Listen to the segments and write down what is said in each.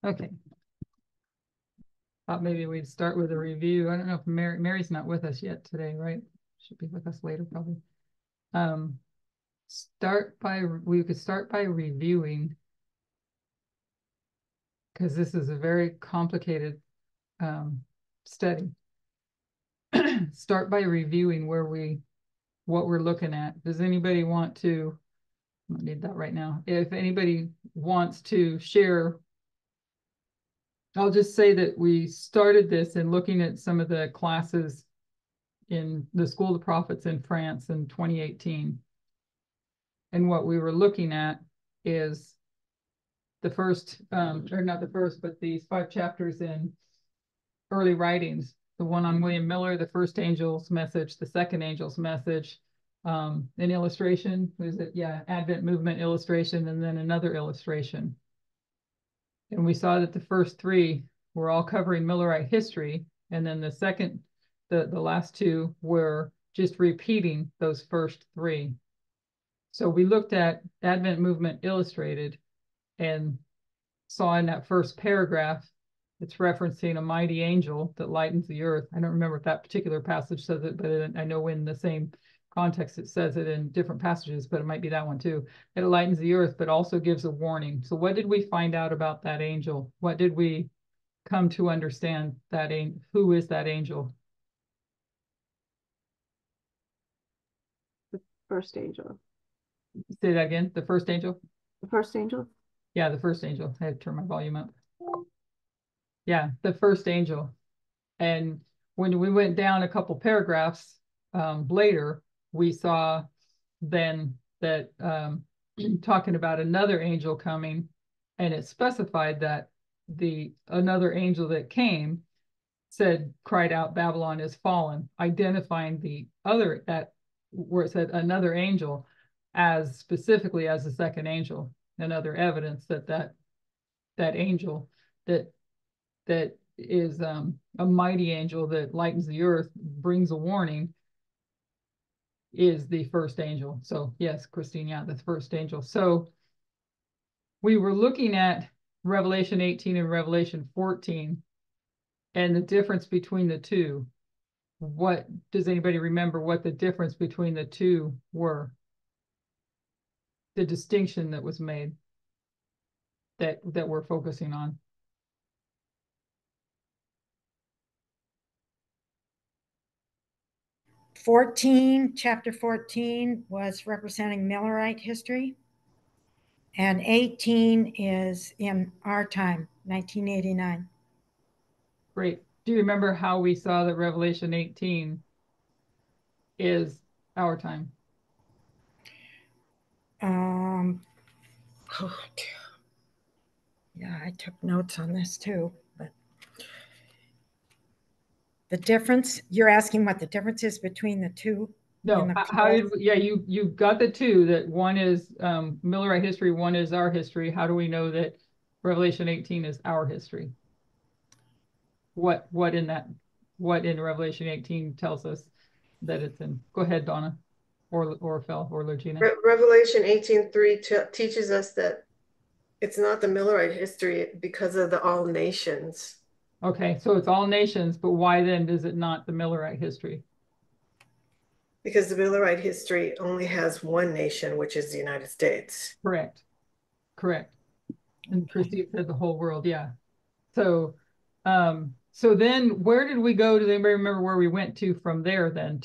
Okay. Thought maybe we'd start with a review. I don't know if Mary's not with us yet today, right? Should be with us later probably. We could start by reviewing, because this is a very complicated study. Start by reviewing what we're looking at. Does anybody want to, I don't need that right now. If anybody wants to share, I'll just say that we started this in looking at some of the classes in the School of the Prophets in France in 2018. And what we were looking at is the first, or not the first, but these 5 chapters in early writings. The one on William Miller, the first angel's message, the second angel's message, an illustration, was it? Yeah, Advent movement illustration, and then another illustration. And we saw that the first 3 were all covering Millerite history, and then the last 2 were just repeating those first 3. So we looked at Advent movement illustrated and saw in that first paragraph, it's referencing a mighty angel that lightens the earth. I don't remember if that particular passage says it, but I know in the same context it says it in different passages, but it might be that one too. It lightens the earth, but also gives a warning. So what did we find out about that angel? What did we come to understand that who is that angel? The first angel. Say that again, the first angel? The first angel? Yeah, the first angel. I had to turn my volume up. Yeah, the first angel. And when we went down a couple paragraphs later, we saw then that talking about another angel coming, and it specified that another angel that came cried out, Babylon is fallen, identifying the other, that where it said another angel, as specifically as the second angel, another evidence that angel that is a mighty angel that lightens the earth, brings a warning, is the first angel. So yes, Christine, yeah, the first angel. So we were looking at Revelation 18 and Revelation 14 and the difference between the two. What does anybody remember what the difference between the two were? The distinction that was made that we're focusing on. Chapter 14 was representing Millerite history, and 18 is in our time, 1989. Great. Do you remember how we saw that Revelation 18 is our time? Oh, yeah, I took notes on this too, but the difference, you're asking what the difference is between the two? No, how did we, yeah, you got the two, that one is Millerite history, one is our history. How do we know that Revelation 18 is our history? What in Revelation 18 tells us that it's in? Go ahead, Donna, or Phil, or Regina. Revelation 18:3 teaches us that it's not the Millerite history because of the all nations. Okay, so it's all nations, but why then is it not the Millerite history? Because the Millerite history only has one nation, which is the United States. Correct. And Christy said the whole world, yeah. So then where did we go? Does anybody remember where we went to from there then?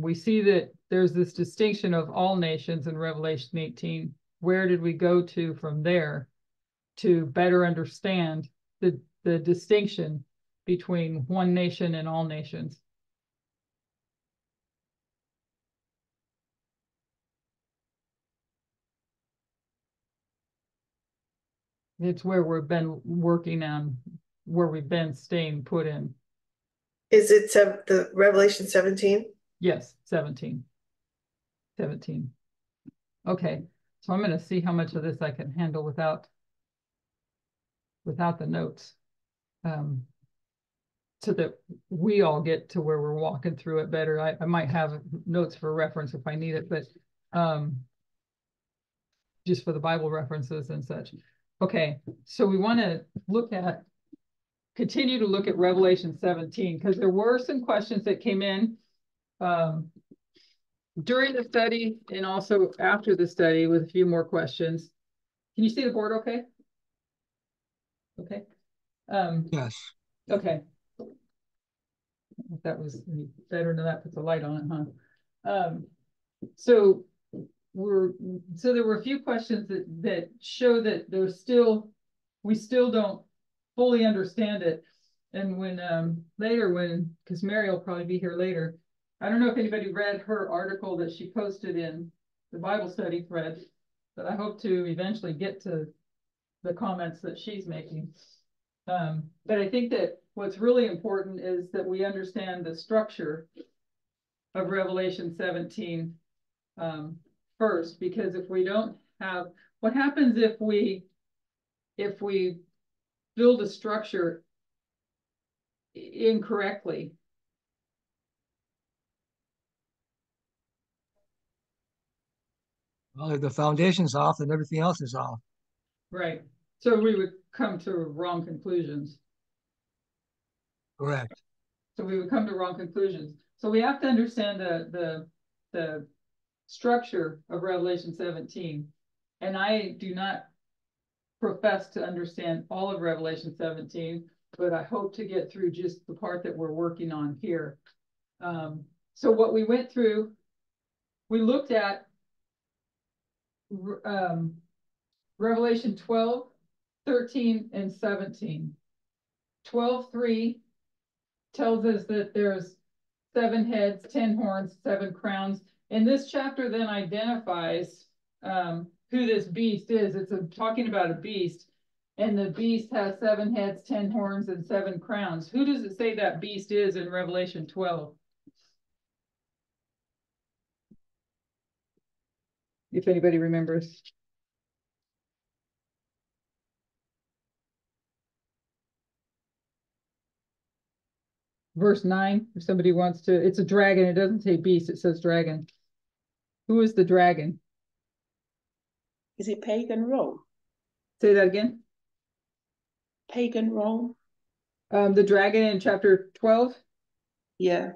We see that there's this distinction of all nations in Revelation 18. Where did we go to from there to better understand the distinction between one nation and all nations? It's where we've been working on, where we've been staying put in. Is it the Revelation 17? Yes, 17. Okay, so I'm going to see how much of this I can handle without the notes, so that we all get to where we're walking through it better. I might have notes for reference if I need it, but just for the Bible references and such. Okay, so we want to continue to look at Revelation 17, because there were some questions that came in during the study and also after the study with a few more questions. Can you see the board okay? Okay. Yes. Okay. If that was any better than that, puts a light on it, huh? So there were a few questions that show that we still don't fully understand it. And because Mary will probably be here later, I don't know if anybody read her article that she posted in the Bible study thread, but I hope to eventually get to the comments that she's making. But I think that what's really important is that we understand the structure of Revelation 17 first, because if we don't have, what happens if we build a structure incorrectly? Well, if the foundation's off, then everything else is off. Right. So we would come to wrong conclusions. Correct. So we would come to wrong conclusions. So we have to understand the structure of Revelation 17. And I do not profess to understand all of Revelation 17, but I hope to get through just the part that we're working on here. So what we went through, we looked at Revelation 12, 13, and 17. 12:3 tells us that there's 7 heads, 10 horns, 7 crowns. And this chapter then identifies who this beast is. It's talking about a beast, and the beast has 7 heads, 10 horns, and 7 crowns. Who does it say that beast is in Revelation 12? If anybody remembers. Verse 9, if somebody wants to, it's a dragon. It doesn't say beast, it says dragon. Who is the dragon? Is it pagan Rome? Say that again. Pagan Rome? The dragon in chapter 12? Yeah.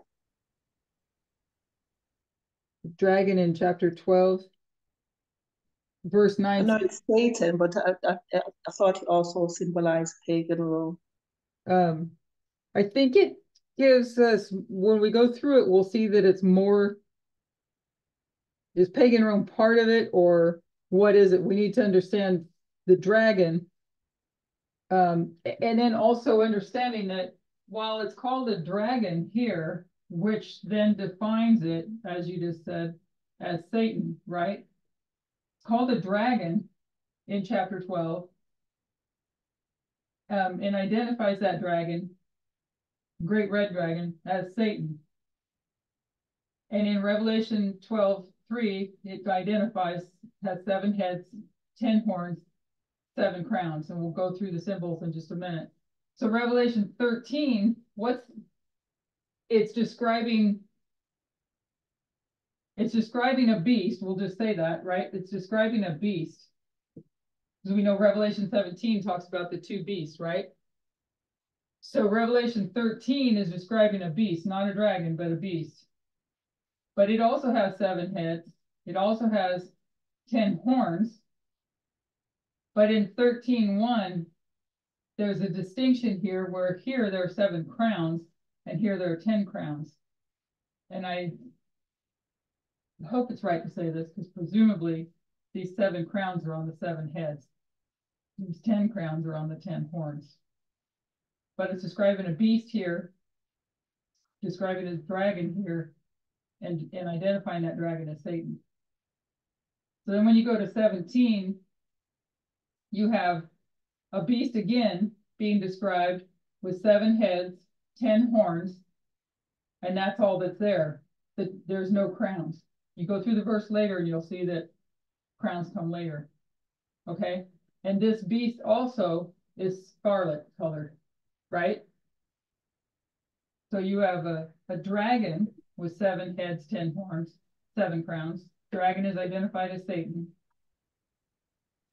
Dragon in chapter 12. Verse 9. I know it's Satan, but I thought it also symbolized pagan Rome. I think it gives us, when we go through it, we'll see that it's more, is pagan Rome part of it, or what is it? We need to understand the dragon. And then also understanding that while it's called a dragon here, which then defines it, as you just said, as Satan, right? It's called a dragon in chapter 12, and identifies that dragon, great red dragon, as Satan. And in Revelation 12:3, it identifies, has 7 heads, 10 horns, 7 crowns. And we'll go through the symbols in just a minute. So Revelation 13, it's describing a beast. We'll just say that, right? It's describing a beast. Because we know Revelation 17 talks about the 2 beasts, right? So Revelation 13 is describing a beast, not a dragon, but a beast. But it also has 7 heads. It also has 10 horns. But in 13:1, there's a distinction here where here there are 7 crowns and here there are 10 crowns. And I hope it's right to say this, because presumably these 7 crowns are on the 7 heads. These 10 crowns are on the 10 horns. But it's describing a beast here, describing a dragon here, and identifying that dragon as Satan. So then when you go to 17, you have a beast again being described with 7 heads, 10 horns, and that's all that's there. There's no crowns. You go through the verse later and you'll see that crowns come later. Okay? And this beast also is scarlet colored, right? So you have a dragon with 7 heads, 10 horns, 7 crowns. Dragon is identified as Satan.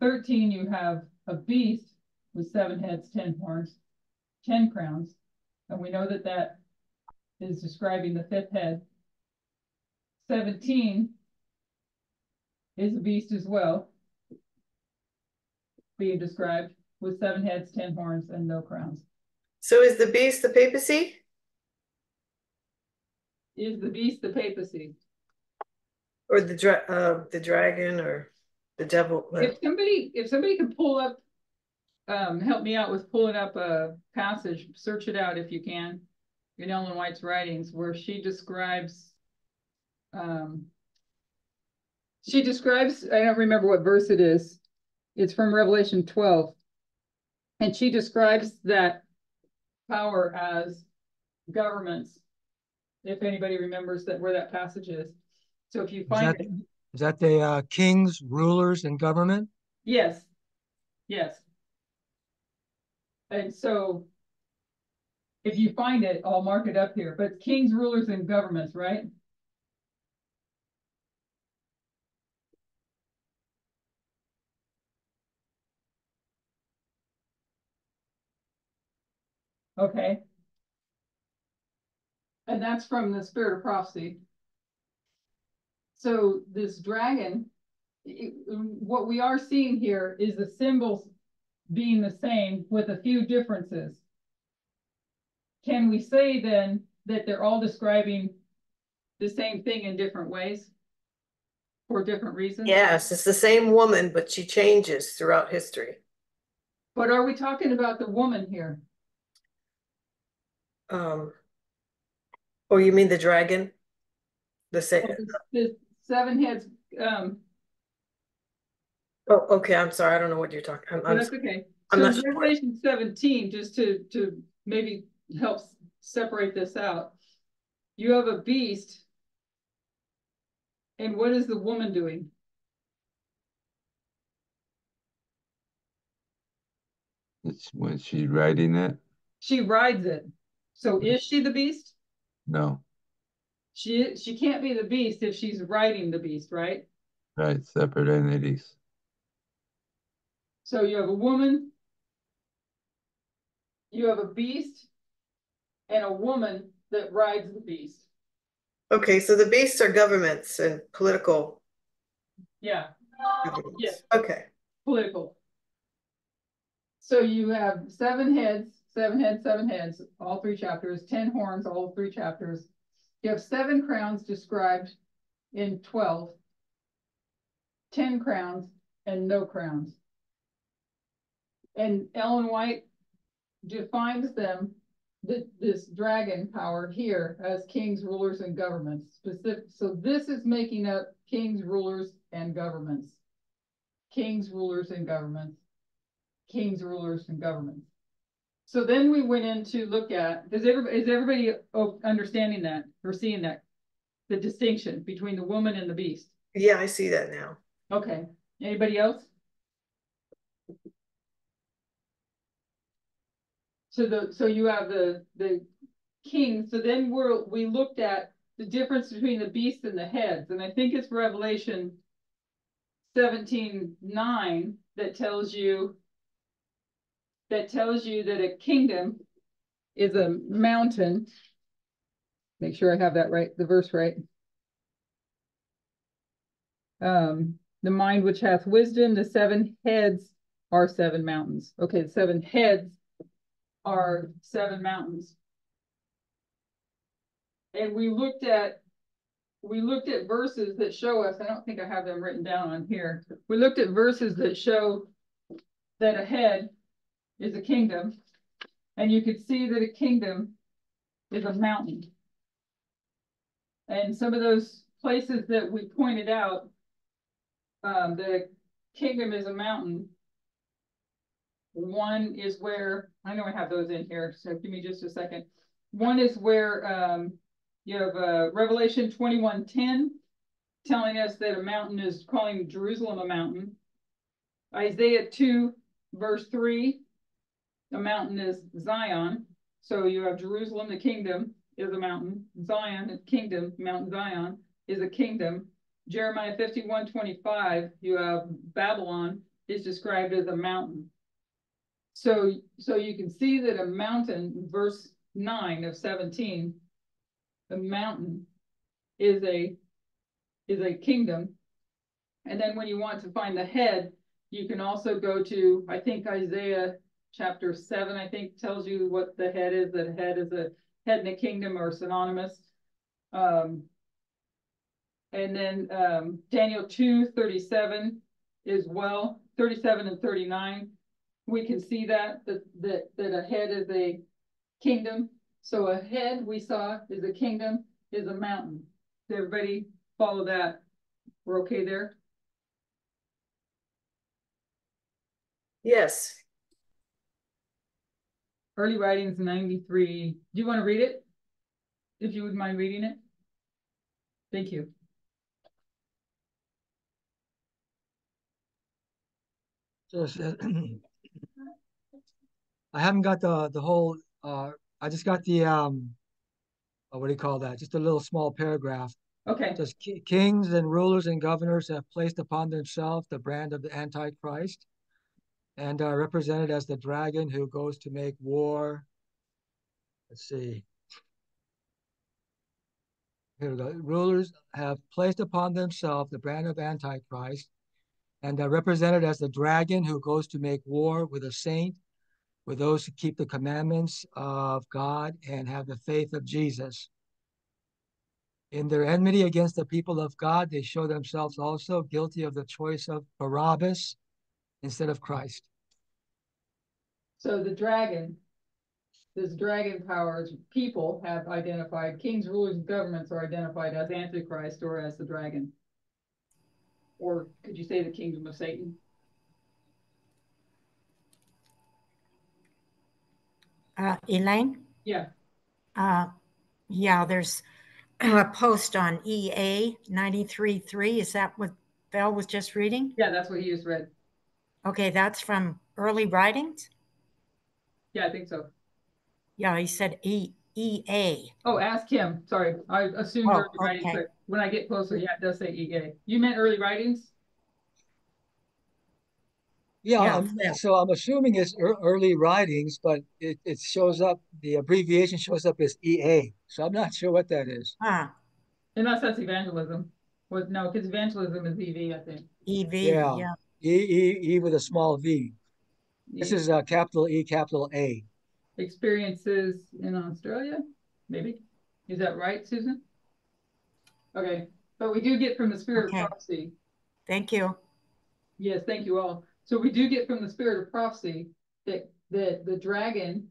13, you have a beast with 7 heads, 10 horns, 10 crowns. And we know that that is describing the 5th head. 17 is a beast as well, being described with 7 heads, 10 horns, and no crowns. So is the beast the papacy? Is the beast the papacy? Or the dragon or the devil? If somebody can pull up, help me out with pulling up a passage, search it out if you can, in Ellen White's writings, where she describes, I don't remember what verse it is. It's from Revelation 12. And she describes that power as governments, if anybody remembers that where that passage is. So if you find it. Is that the kings, rulers, and government? Yes. Yes. And so if you find it, I'll mark it up here. But kings, rulers, and governments, right? Okay. And that's from the Spirit of Prophecy. So this dragon, what we are seeing here is the symbols being the same with a few differences. Can we say then that they're all describing the same thing in different ways for different reasons? Yes, it's the same woman, but she changes throughout history. But are we talking about the woman here? Oh, you mean the dragon? The 7 heads. Oh, okay. I'm sorry. I don't know what you're talking. That's okay. I'm so not sure. Revelation 17, just to maybe help separate this out. You have a beast. And what is the woman doing? It's when she's riding it. She rides it. So is she the beast? No, She can't be the beast if she's riding the beast, right? right, separate entities. So you have a woman, you have a beast, and a woman that rides the beast. Okay, so the beasts are governments and political Yeah. governments. Yes. Okay. Political. So you have 7 heads, 7 heads, 7 heads, all 3 chapters, 10 horns, all 3 chapters. You have 7 crowns described in 12, 10 crowns, and no crowns. And Ellen White defines them, this dragon power here, as kings, rulers, and governments. So this is making up kings, rulers, and governments. Kings, rulers, and governments. Kings, rulers, and governments. So then we went in to look at, is everybody understanding that or seeing that? The distinction between the woman and the beast? Yeah, I see that now. Okay. Anybody else? So you have the king. So then we looked at the difference between the beast and the heads, and I think it's Revelation 17:9 that tells you that a kingdom is a mountain. Make sure I have that right, the verse right. The mind which hath wisdom, the 7 heads are 7 mountains. Okay, the 7 heads are 7 mountains. And we looked at verses that show us, I don't think I have them written down on here. We looked at verses that show that a head is a kingdom, and you could see that a kingdom is a mountain. And some of those places that we pointed out, the kingdom is a mountain. One is where, I know I have those in here, so give me just a second. One is where you have Revelation 21:10 telling us that a mountain is calling Jerusalem a mountain. Isaiah 2 verse 3, the mountain is Zion. So you have Jerusalem, the kingdom is a mountain. Zion, the kingdom, Mount Zion is a kingdom. Jeremiah 51:25, you have Babylon is described as a mountain. So you can see that a mountain, verse 9 of 17, the mountain is a kingdom. And then when you want to find the head, you can also go to, I think Isaiah chapter 7, I think tells you what the head is. That head is a head in a kingdom or synonymous. And then Daniel 2:37 as well, 37 and 39. We can see that a head is a kingdom. So a head we saw is a kingdom, is a mountain. Does everybody follow that? We're okay there? Yes. Early writings 93. Do you want to read it? If you would mind reading it. Thank you. So I haven't got the whole, I just got the, what do you call that? Just a little small paragraph. Okay. Says kings and rulers and governors have placed upon themselves the brand of the Antichrist and are represented as the dragon who goes to make war. Let's see. Here we go. Rulers have placed upon themselves the brand of Antichrist and are represented as the dragon who goes to make war with a saint, with those who keep the commandments of God and have the faith of Jesus. In their enmity against the people of God, they show themselves also guilty of the choice of Barabbas instead of Christ. So the dragon, this dragon powers, people have identified, kings, rulers, and governments are identified as Antichrist or as the dragon. Or could you say the kingdom of Satan? Elaine? Yeah. Yeah, there's a post on EA 93.3. Is that what Val was just reading? Yeah, that's what he just read. Okay, that's from early writings? Yeah, I think so. Yeah, he said EA. Oh, ask him. Sorry, I assumed early Oh, writings, okay. but when I get closer, yeah, it does say EA. You meant early writings? Yeah, Yeah. so I'm assuming it's early writings, but it shows up, the abbreviation shows up as EA. So I'm not sure what that is. Ah, Unless that's evangelism. Well, no, because evangelism is EV, I think. EV. Yeah, Yeah. E with a small V. This is capital E, capital A. Experiences in Australia, maybe. Is that right, Susan? Okay, but we do get from the spirit of Okay. prophecy. Thank you. Yes, thank you all. So we do get from the spirit of prophecy that the dragon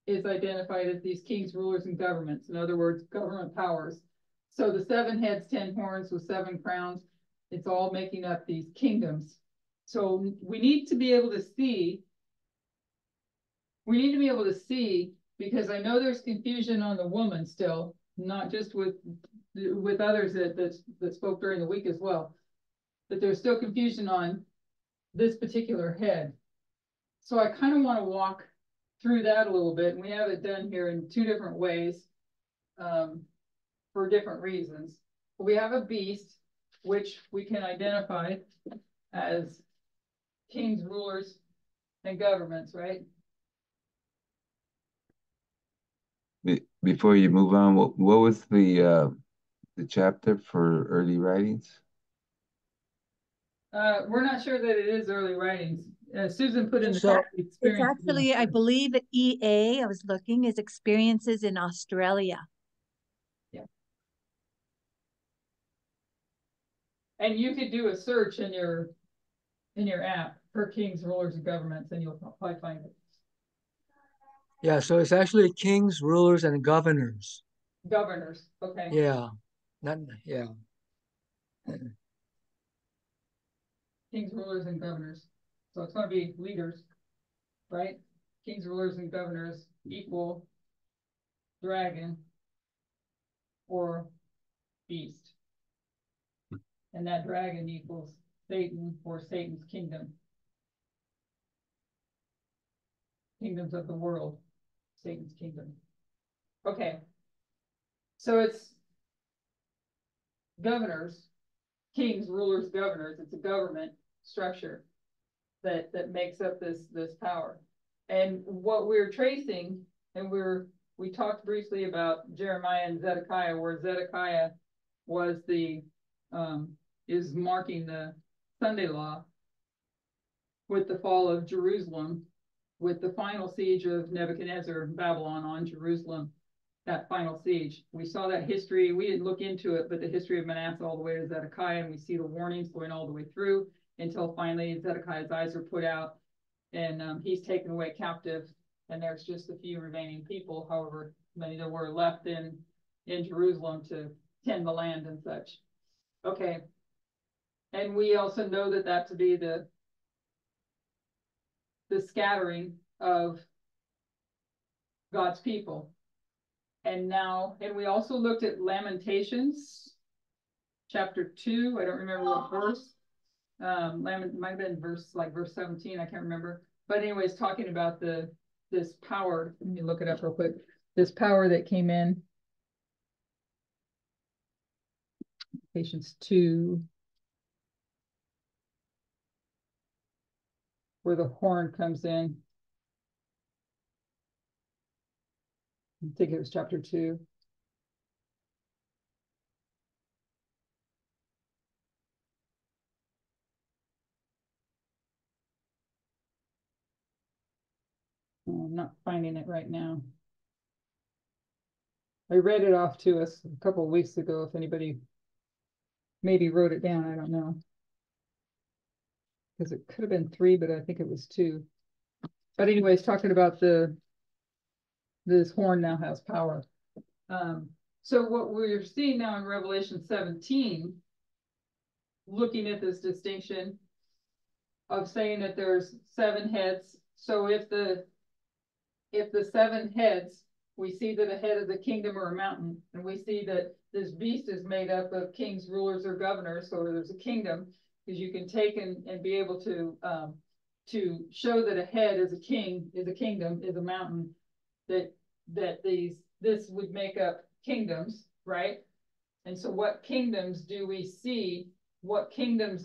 is identified as these kings, rulers, and governments. In other words, government powers. So the 7 heads, 10 horns with 7 crowns, it's all making up these kingdoms. So we need to be able to see, because I know there's confusion on the woman still, not just with others that spoke during the week as well, but there's still confusion on this particular head. So I kind of want to walk through that a little bit, and we have it done here in 2 different ways for different reasons. We have a beast, which we can identify as kings, rulers, and governments, right? Before you move on, what was the chapter for early writings? We're not sure that it is early writings. Susan put in the So It's experience. actually, I believe, EA, I was looking, is experiences in Australia. Yeah. And you could do a search in your app for kings, rulers, and governments, and you'll probably find it. yeah, so it's actually kings, rulers, and governors. Governors, okay. Yeah, not yeah. Kings, rulers, and governors. So it's going to be leaders, right? Kings, rulers, and governors equal dragon or beast. And that dragon equals Satan or Satan's kingdom. Kingdoms of the world, Satan's kingdom. Okay. So it's governors, kings, rulers, governors. It's a government structure that makes up this power. And what we're tracing, and we talked briefly about Jeremiah and Zedekiah, where Zedekiah was is marking the Sunday law with the fall of Jerusalem, with the final siege of Nebuchadnezzar, Babylon on Jerusalem, that final siege. We saw that history. We didn't look into it, but the history of Manasseh all the way to Zedekiah, and we see the warnings going all the way through until finally Zedekiah's eyes are put out and he's taken away captive. And there's just a few remaining people, however many there were left in Jerusalem to tend the land and such. Okay. And we also know that to be the scattering of God's people. And we also looked at Lamentations chapter 2. I don't remember what verse. Might have been verse 17. I can't remember. But anyways, talking about this power. Let me look it up real quick. This power that came in. Lamentations 2. Where the horn comes in. I think it was chapter 2. I'm not finding it right now. I read it off to us a couple of weeks ago. If anybody maybe wrote it down, I don't know. Because it could have been 3, but I think it was 2. But anyways, talking about this horn now has power. So what we're seeing now in Revelation 17, looking at this distinction of saying that there's 7 heads. So if the 7 heads, we see that a head is a kingdom or a mountain, and we see that this beast is made up of kings, rulers, or governors. So there's a kingdom, because you can take and be able to show that a head is a king, is a kingdom, is a mountain, that this would make up kingdoms, right? And so what kingdoms do we see? What kingdoms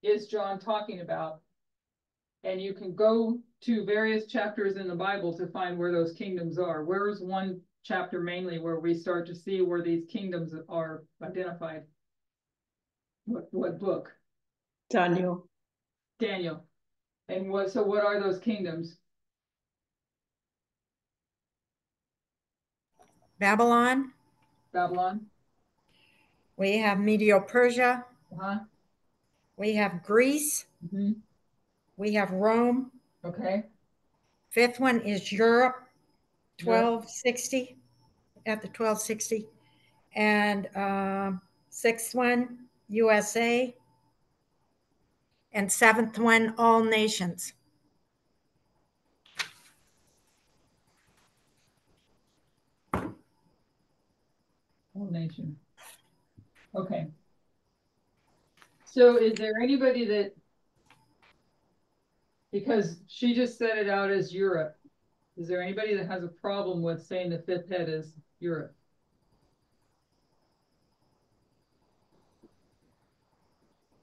is John talking about? And you can go to various chapters in the Bible to find where those kingdoms are. Where is one chapter mainly where we start to see where these kingdoms are identified? What book? Daniel. Daniel. And what are those kingdoms? Babylon. Babylon. We have Medo-Persia. Uh-huh. We have Greece. Mm-hmm. We have Rome. Okay. 5th one is Europe, 1260, at the 1260. And 6th one, USA. And 7th one, all nations. All nation. Okay. So is there anybody that, because she just set it out as Europe, is there anybody that has a problem with saying the 5th head is Europe?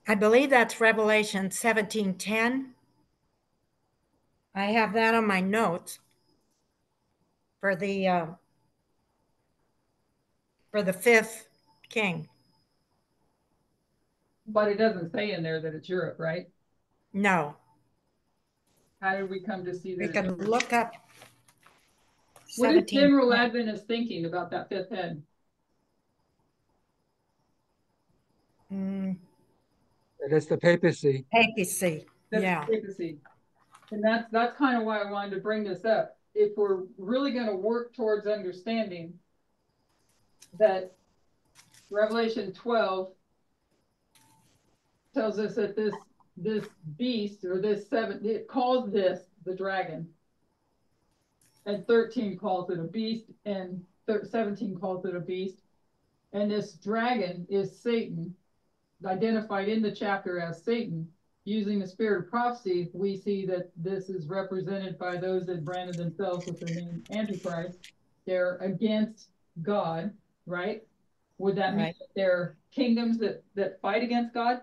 I believe that's Revelation 17:10. I have that on my notes for the 5th king. But it doesn't say in there that it's Europe, right? No. How did we come to see that? We can look up. What is General Adventist thinking about that 5th head? It is the papacy. Papacy. That's yeah. papacy. And that's kind of why I wanted to bring this up. If we're really going to work towards understanding that Revelation 12 tells us that this beast, or this 7, it calls this the dragon. And 13 calls it a beast, and 17 calls it a beast. And this dragon is Satan, identified in the chapter as Satan. Using the spirit of prophecy, we see that this is represented by those that branded themselves with the name Antichrist. They're against God, right? Would that mean that they're kingdoms that fight against God?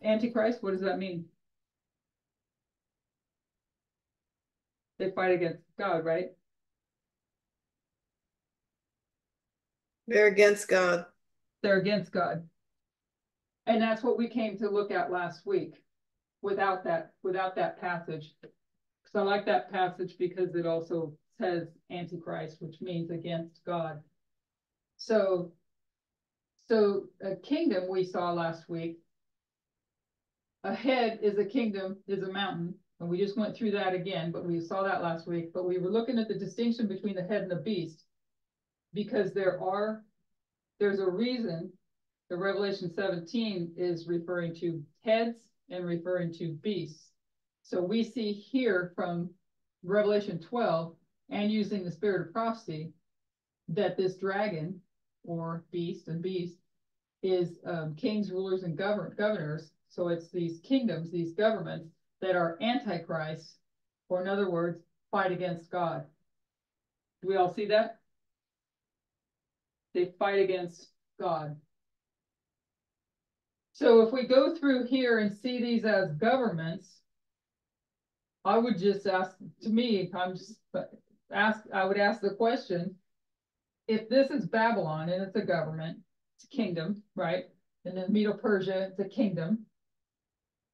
Antichrist, what does that mean? They fight against God, right? They're against God. They're against God. And that's what we came to look at last week without that passage. So I like that passage because it also says Antichrist, which means against God. So a kingdom we saw last week. A head is a kingdom, is a mountain. And we just went through that again, but we saw that last week. But we were looking at the distinction between the head and the beast, because there's a reason the Revelation 17 is referring to heads and referring to beasts. So we see here from Revelation 12 and using the spirit of prophecy that this dragon or beast is kings, rulers, and governors. So it's these kingdoms, these governments that are antichrist, or in other words, fight against God. Do we all see that? They fight against God. So if we go through here and see these as governments, I would just ask, to me, I would ask the question, if this is Babylon and it's a government, it's a kingdom, right? And then Medo-Persia, it's a kingdom,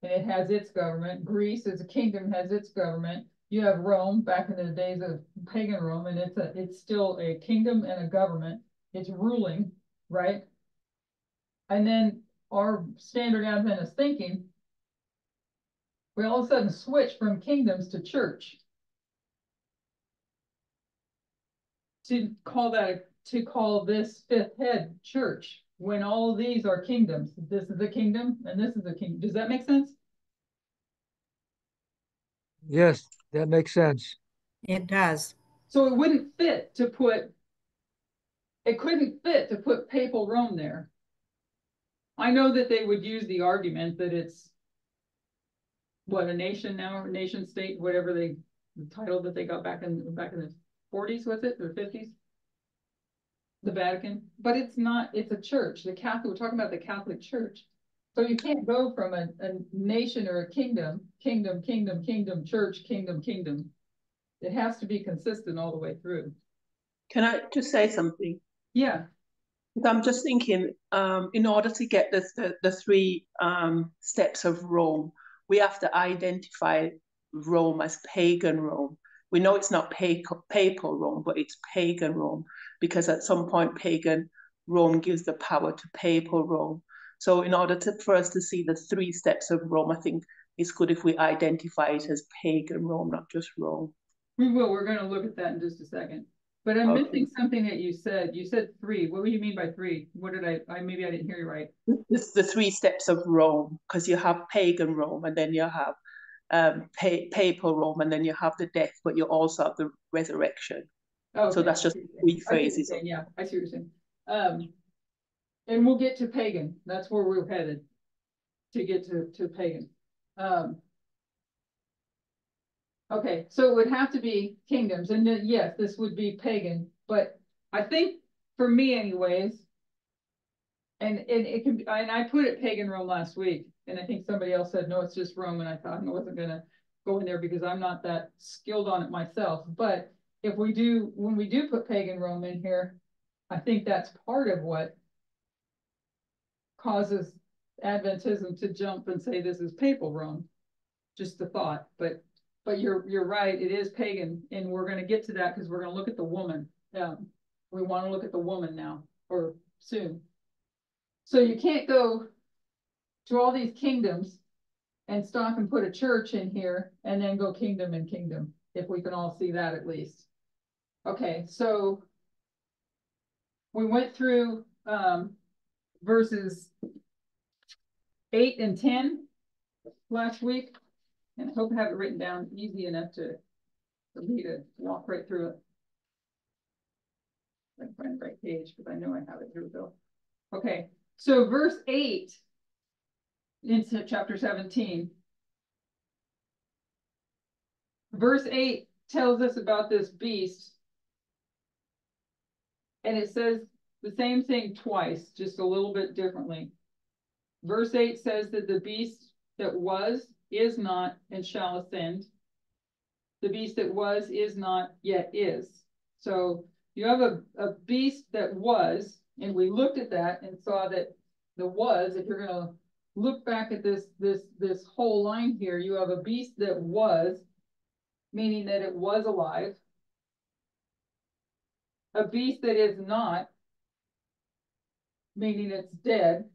and it has its government. Greece is a kingdom, has its government. You have Rome back in the days of pagan Rome, and it's still a kingdom and a government. It's ruling, right? And then our standard Adventist thinking, we all of a sudden switch from kingdoms to church. To call this fifth head church, when all of these are kingdoms. This is a kingdom and this is a kingdom. Does that make sense? Yes, that makes sense. It does. So it couldn't fit to put papal Rome there. I know that they would use the argument that it's what, a nation now, or nation state, whatever the title that they got back in the 40s, was it, or 50s? The Vatican, but it's not, it's a church. The Catholic, we're talking about the Catholic Church. So you can't go from a nation or a kingdom, church, kingdom. It has to be consistent all the way through. Can I just say something? Yeah. I'm just thinking, in order to get the three steps of Rome, we have to identify Rome as pagan Rome. We know it's not papal Rome, but it's pagan Rome, because at some point pagan Rome gives the power to papal Rome. So in order for us to see the three steps of Rome, I think it's good if we identify it as pagan Rome, not just Rome. We will. We're going to look at that in just a second. But I'm missing something that you said. You said three. What do you mean by three? What did maybe I didn't hear you right. This is the three steps of Rome, because you have pagan Rome, and then you have papal Rome, and then you have the death, but you also have the resurrection. Okay. So that's just three phases. Yeah, I see what you're saying. And we'll get to pagan. That's where we're headed, to get to pagan. Okay, so it would have to be kingdoms, and then, yes, this would be pagan, but I think for me anyways, and it can be, and I put it pagan Rome last week, and I think somebody else said, no, it's just Rome, and I thought I wasn't gonna go in there because I'm not that skilled on it myself, but when we do put pagan Rome in here, I think that's part of what causes Adventism to jump and say this is papal Rome. Just a thought, but you're right, it is pagan, and we're going to get to that because we're going to look at the woman. We want to look at the woman now, or soon. So you can't go to all these kingdoms and stop and put a church in here and then go kingdom and kingdom, if we can all see that at least. Okay, so we went through verses 8 and 10 last week, and I hope I have it written down easy enough for me to walk right through it. I can find the right page because I know I have it. Here we go. Okay, so verse 8 into chapter 17. Verse 8 tells us about this beast, and it says the same thing twice, just a little bit differently. Verse 8 says that the beast that was, is not, and shall ascend. The beast that was, is not, yet is. So you have a beast that was, and we looked at that and saw that the was, if you're going to look back at this whole line here, you have a beast that was, meaning that it was alive. A beast that is not, meaning it's dead.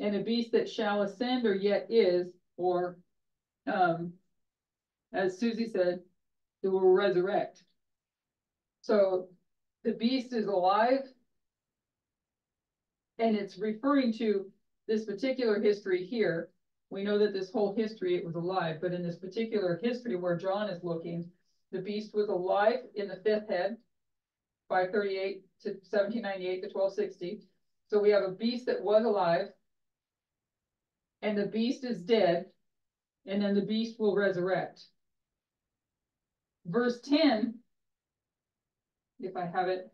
And a beast that shall ascend or yet is, or as Susie said, it will resurrect. So the beast is alive, and it's referring to this particular history here. We know that this whole history, it was alive, but in this particular history where John is looking, the beast was alive in the fifth head, 538 to 1798 to 1260. So we have a beast that was alive, and the beast is dead, and then the beast will resurrect. Verse 10, if I have it,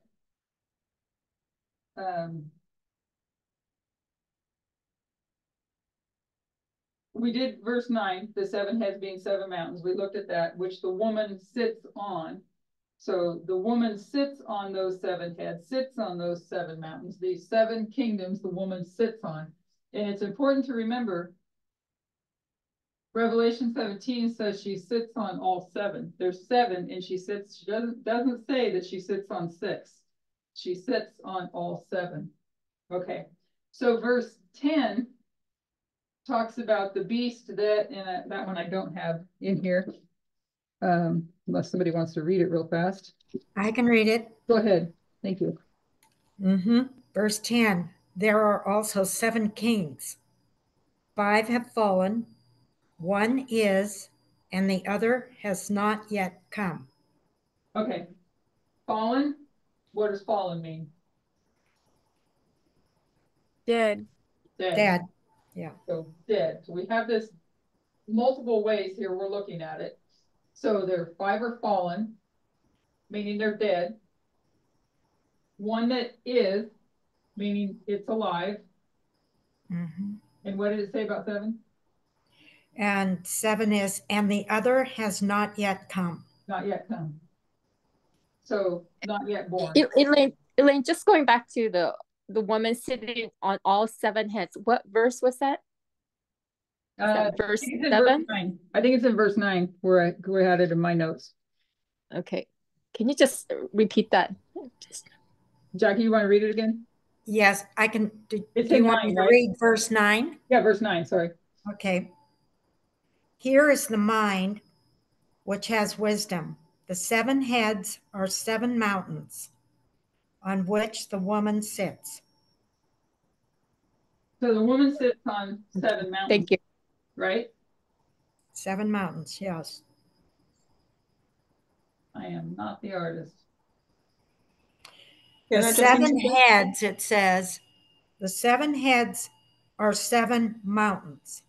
we did verse 9, the seven heads being seven mountains. We looked at that, which the woman sits on. So the woman sits on those seven heads, sits on those seven mountains, these seven kingdoms the woman sits on. And it's important to remember, Revelation 17 says she sits on all seven. There's seven, and she doesn't say that she sits on six. She sits on all seven. Okay, so verse 10 talks about the beast that, and that one I don't have in here, unless somebody wants to read it real fast. I can read it. Go ahead. Thank you. Verse 10, there are also 7 kings. 5 have fallen, 1 is, and the other has not yet come. Okay. Fallen. What does fallen mean? Dead. Dead. Yeah. So dead. So we have this multiple ways here we're looking at it. So there 5 are fallen, meaning they're dead. 1 that is, meaning it's alive. And what did it say about 7? And 7 is, and the other has not yet come. Not yet come. So not yet born. Elaine, just going back to the woman sitting on all 7 heads. What verse was that? Is that verse 7? I think it's in verse 9 where I had it in my notes. Okay. Can you just repeat that? Jackie, you want to read it again? Yes, I can. Do It's you in want 9, me to right? read verse 9? Yeah, verse 9, sorry. Okay. Here is the mind which has wisdom. The 7 heads are 7 mountains on which the woman sits. So the woman sits on 7 mountains. Thank you. Right? 7 mountains, yes. I am not the artist. The 7 heads, it says, the 7 heads are 7 mountains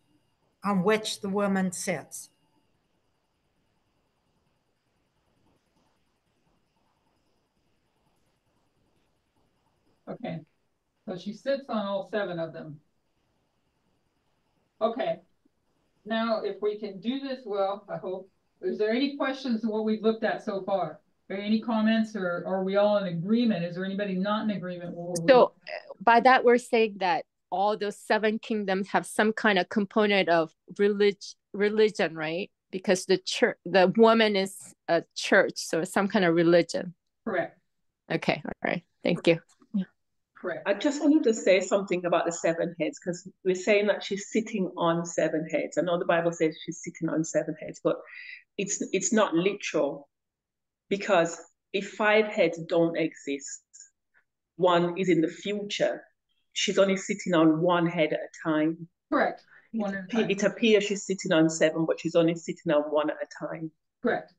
on which the woman sits. Okay. So she sits on all 7 of them. Okay. Now, if we can do this well, I hope. Is there any questions on what we've looked at so far? Are any comments, or are we all in agreement? Is there anybody not in agreement? So by that, we're saying that all those 7 kingdoms have some kind of component of religion, right? Because the woman is a church, so it's some kind of religion. Correct. Okay, all right. Thank you. Correct. I just wanted to say something about the 7 heads, because we're saying that she's sitting on 7 heads. I know the Bible says she's sitting on 7 heads, but it's not literal, because if 5 heads don't exist, 1 is in the future, she's only sitting on 1 head at a time. Correct. It appears she's sitting on 7, but she's only sitting on 1 at a time. Correct.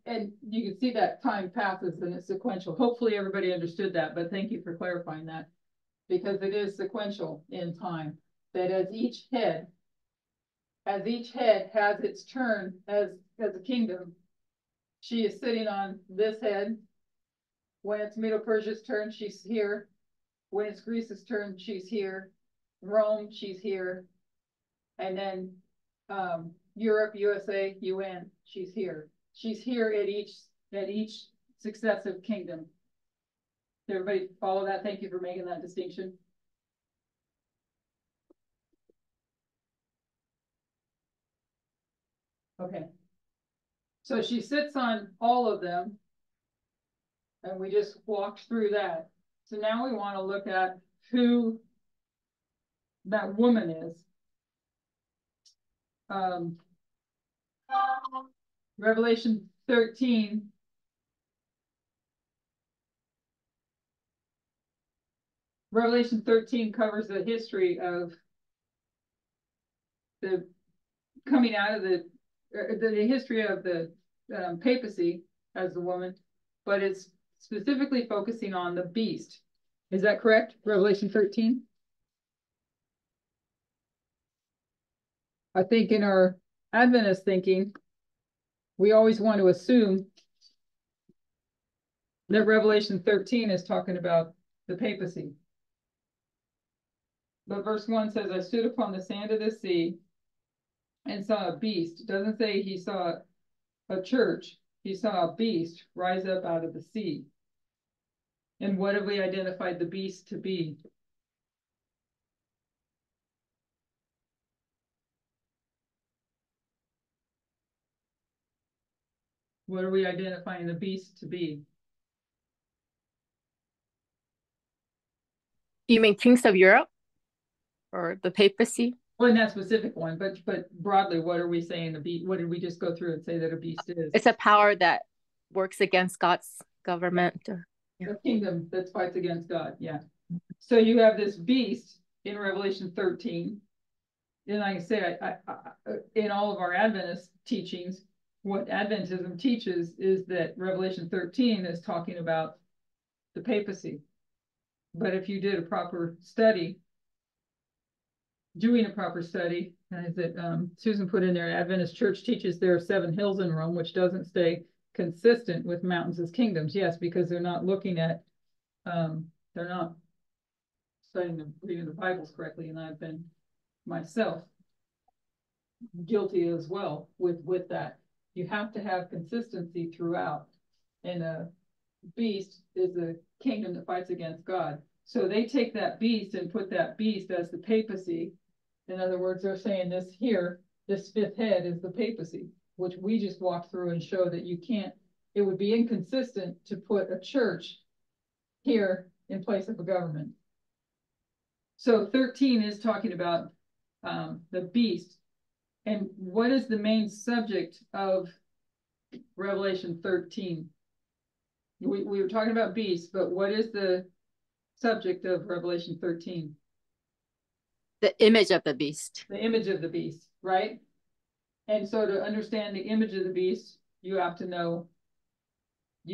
And you can see that time passes and it's sequential. Hopefully everybody understood that, but thank you for clarifying that, because it is sequential in time. That as each head has its turn as a kingdom, she is sitting on this head. When it's Medo-Persia's turn, she's here. When it's Greece's turn, she's here. Rome, she's here. And then Europe, USA, UN, she's here. She's here at each successive kingdom. Did everybody follow that? Thank you for making that distinction. Okay. So she sits on all of them, and we just walked through that. So now we want to look at who that woman is. Revelation 13. Revelation 13 covers the history of the coming out of the history of the papacy as the woman, but it's specifically focusing on the beast. Is that correct? Revelation 13? I think in our Adventist thinking, we always want to assume that Revelation 13 is talking about the papacy. But verse 1 says, I stood upon the sand of the sea and saw a beast. It doesn't say he saw a church. He saw a beast rise up out of the sea. And what have we identified the beast to be? What are we identifying the beast to be? You mean kings of Europe or the papacy? Well, in that specific one, but broadly, what are we saying the beast? What did we just go through and say that a beast is? It's a power that works against God's government. A kingdom that fights against God. Yeah. So you have this beast in Revelation 13. And like I say, I in all of our Adventist teachings, what Adventism teaches is that Revelation 13 is talking about the papacy. But if you did a proper study, doing a proper study, as that Susan put in there, Adventist Church teaches there are 7 hills in Rome, which doesn't stay consistent with mountains as kingdoms. Yes, because they're not looking at, they're not studying reading the Bibles correctly, and I've been myself guilty as well with that. You have to have consistency throughout, and a beast is a kingdom that fights against God. So they take that beast and put that beast as the papacy. In other words, they're saying this here, this 5th head is the papacy, which we just walked through and show that you can't, it would be inconsistent to put a church here in place of a government. So 13 is talking about the beast. And what is the main subject of Revelation 13? We were talking about beasts, but what is the subject of Revelation 13? The image of the beast. The image of the beast, right? And so to understand the image of the beast, you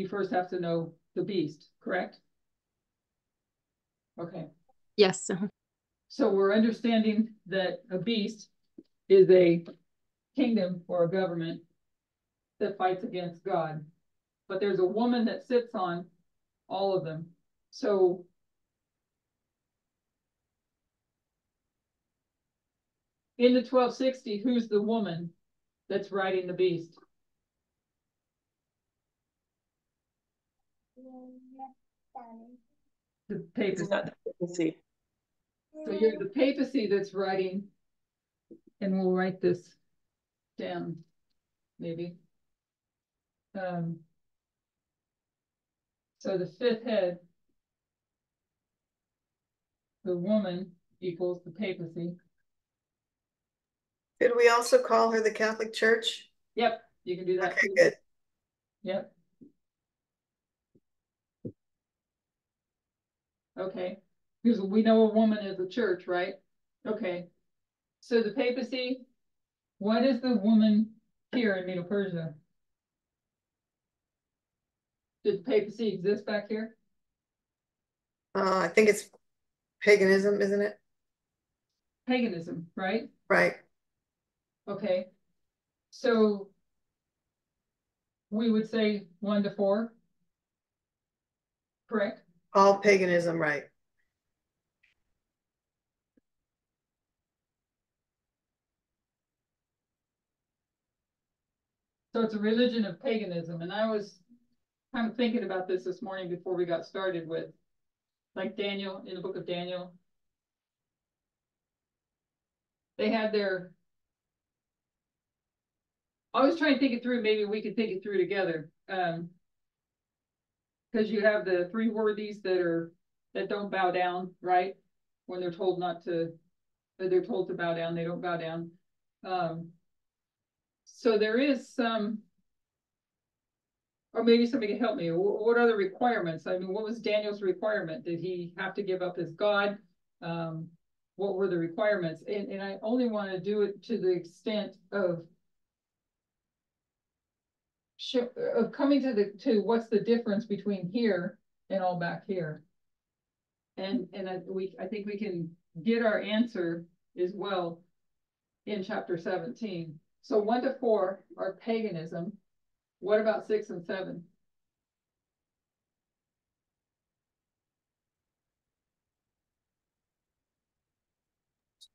first have to know the beast, correct? Okay. Yes. So we're understanding that a beast is a kingdom or a government that fights against God. But there's a woman that sits on all of them. So in the 1260, who's the woman that's riding the beast? The papacy. It's not the papacy. So you're the papacy that's riding, and we'll write this down, maybe. So the 5th head, the woman equals the papacy. Did we also call her the Catholic Church? Yep, you can do that Okay, too. good. Yep. Okay, because we know a woman is a church, right? Okay, so the papacy, what is the woman here in Medo-Persia? Did the papacy exist back here? I think it's paganism, isn't it? Paganism, right? Right. Okay, so we would say 1 to 4, correct? All paganism, right. So it's a religion of paganism. And I was kind of thinking about this morning before we got started with, like Daniel, in the book of Daniel. They had their, I was trying to think it through, maybe we could think it through together. Because you have the three worthies that don't bow down, right? When they're told not to, they're told to bow down, they don't bow down. So there is some, or maybe somebody can help me. What are the requirements? I mean, what was Daniel's requirement? Did he have to give up his God? What were the requirements? And I only want to do it to the extent of coming to what's the difference between here and all back here. And I think we can get our answer as well in chapter 17. So 1 to 4 are paganism. What about 6 and 7?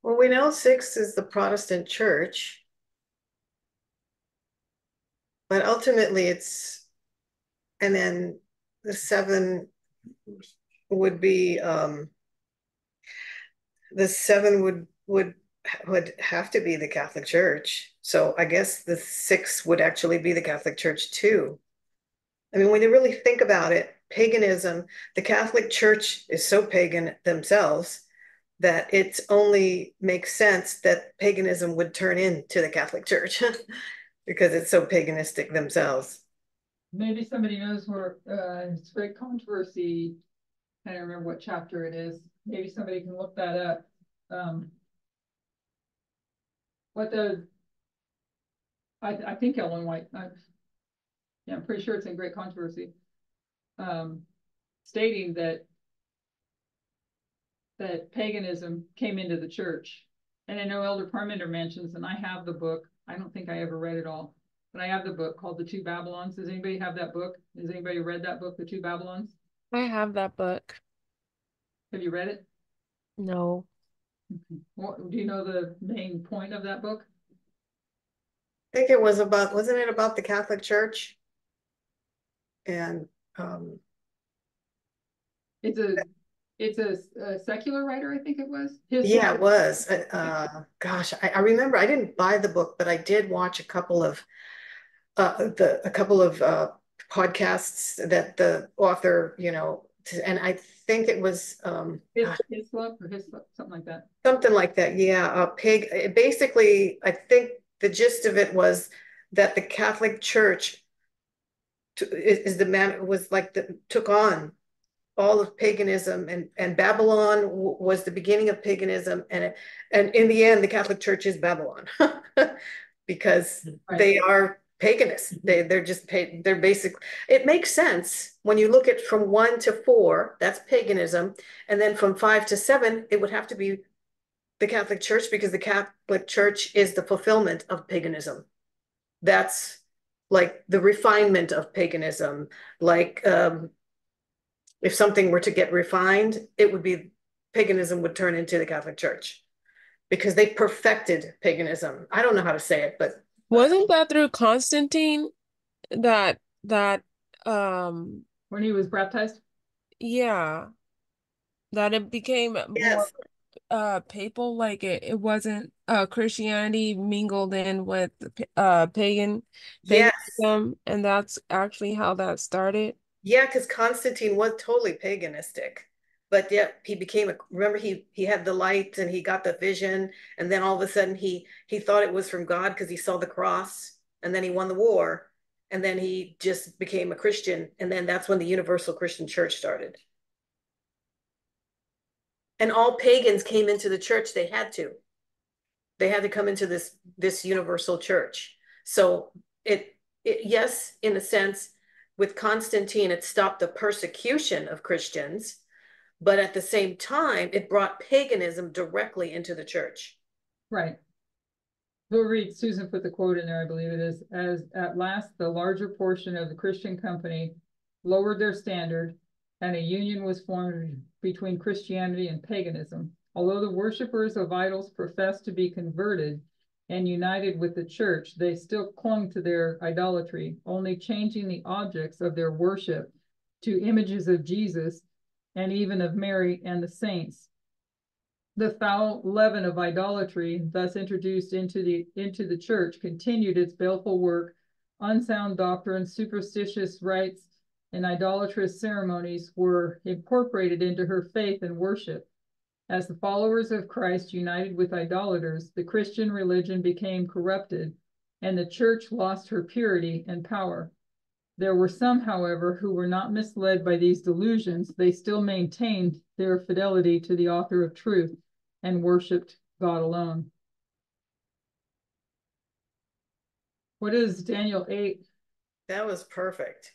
Well, we know 6 is the Protestant church, but ultimately it's, and then the 7 would be, the 7 would have to be the Catholic Church. So I guess the 6 would actually be the Catholic Church too. I mean, when you really think about it, paganism, the Catholic Church is so pagan themselves that it only makes sense that paganism would turn into the Catholic Church because it's so paganistic themselves. Maybe somebody knows where it's great controversy. I don't remember what chapter it is. Maybe somebody can look that up. I think Ellen White, yeah, I'm pretty sure it's in Great Controversy, stating that paganism came into the church. And I know Elder Parmenter mentions, and I have the book. I don't think I ever read it all, but I have the book called The Two Babylons. Does anybody have that book? Has anybody read that book, The Two Babylons? I have that book. Have you read it? No. What, do you know the main point of that book? I think it was about, wasn't it about the Catholic Church? And it's a secular writer, I think it was. Yeah, it was. Gosh, I remember I didn't buy the book, but I did watch a couple of podcasts that the author, and I think it was Hislop or Hislop, something like that. Something like that. Yeah, basically, I think the gist of it was that the Catholic Church is the man was like took on all of paganism, and Babylon was the beginning of paganism, and in the end the Catholic Church is Babylon because they are paganists. They're just they're basic. It makes sense when you look at from 1 to 4, that's paganism, and then from 5 to 7 it would have to be the Catholic Church, because the Catholic Church is the fulfillment of paganism. That's like the refinement of paganism. Like if something were to get refined, it would be paganism would turn into the Catholic Church because they perfected paganism. I don't know how to say it, but wasn't that through Constantine that when he was baptized? Yeah, that it became more papal, like it wasn't Christianity mingled in with paganism, and that's actually how that started. Yeah, because Constantine was totally paganistic, but yeah, he became remember he had the light and he got the vision, and then all of a sudden he thought it was from God because he saw the cross, and then he won the war, and then he just became a Christian, and then that's when the Universal Christian Church started. And all pagans came into the church. They had to come into this universal church. So it yes, in a sense, with Constantine, it stopped the persecution of Christians, but at the same time, it brought paganism directly into the church. Right. We'll read, Susan put the quote in there, I believe it is, as at last the larger portion of the Christian company lowered their standard, and a union was formed between Christianity and paganism. Although the worshippers of idols professed to be converted, and united with the church, they still clung to their idolatry, only changing the objects of their worship to images of Jesus and even of Mary and the saints. The foul leaven of idolatry, thus introduced into the church, continued its baleful work. Unsound doctrines, superstitious rites, and idolatrous ceremonies were incorporated into her faith and worship. As the followers of Christ united with idolaters, the Christian religion became corrupted, and the church lost her purity and power. There were some, however, who were not misled by these delusions. They still maintained their fidelity to the author of truth and worshiped God alone. What is Daniel 8? That was perfect.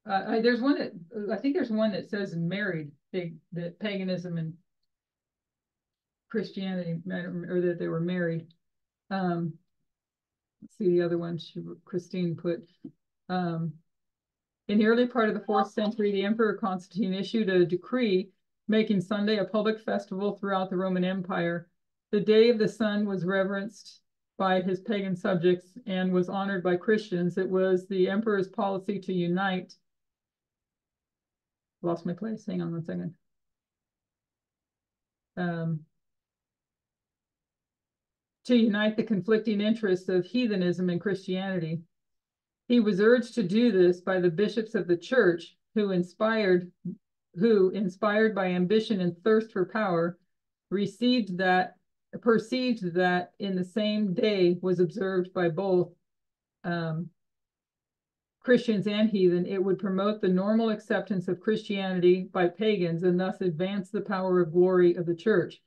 There's one that I think there's one that says married, that paganism and Christianity, or that they were married. Let's see the other one Christine put. In the early part of the 4th century, the Emperor Constantine issued a decree making Sunday a public festival throughout the Roman Empire. The Day of the Sun was reverenced by his pagan subjects and was honored by Christians. It was the emperor's policy to unite. Lost my place. Hang on one second. To unite the conflicting interests of heathenism and Christianity. He was urged to do this by the bishops of the church, who, inspired by ambition and thirst for power, perceived that in the same day was observed by both Christians and heathen, it would promote the normal acceptance of Christianity by pagans and thus advance the power of glory of the church.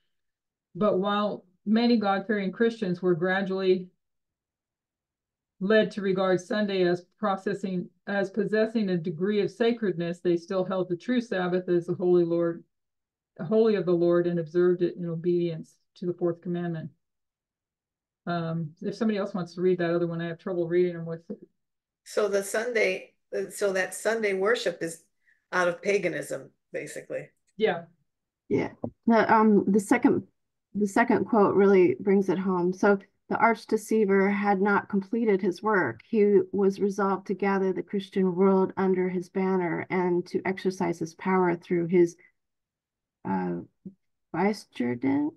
But while many God-fearing Christians were gradually led to regard Sunday as possessing a degree of sacredness, they still held the true Sabbath as the holy of the Lord, and observed it in obedience to the 4th commandment. If somebody else wants to read that other one, I have trouble reading them with. So that Sunday worship is out of paganism, basically. Yeah. Yeah. The second quote really brings it home. So the arch deceiver had not completed his work. He was resolved to gather the Christian world under his banner and to exercise his power through his vicegerent,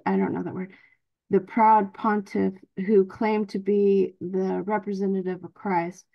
I don't know that word, the proud pontiff who claimed to be the representative of Christ.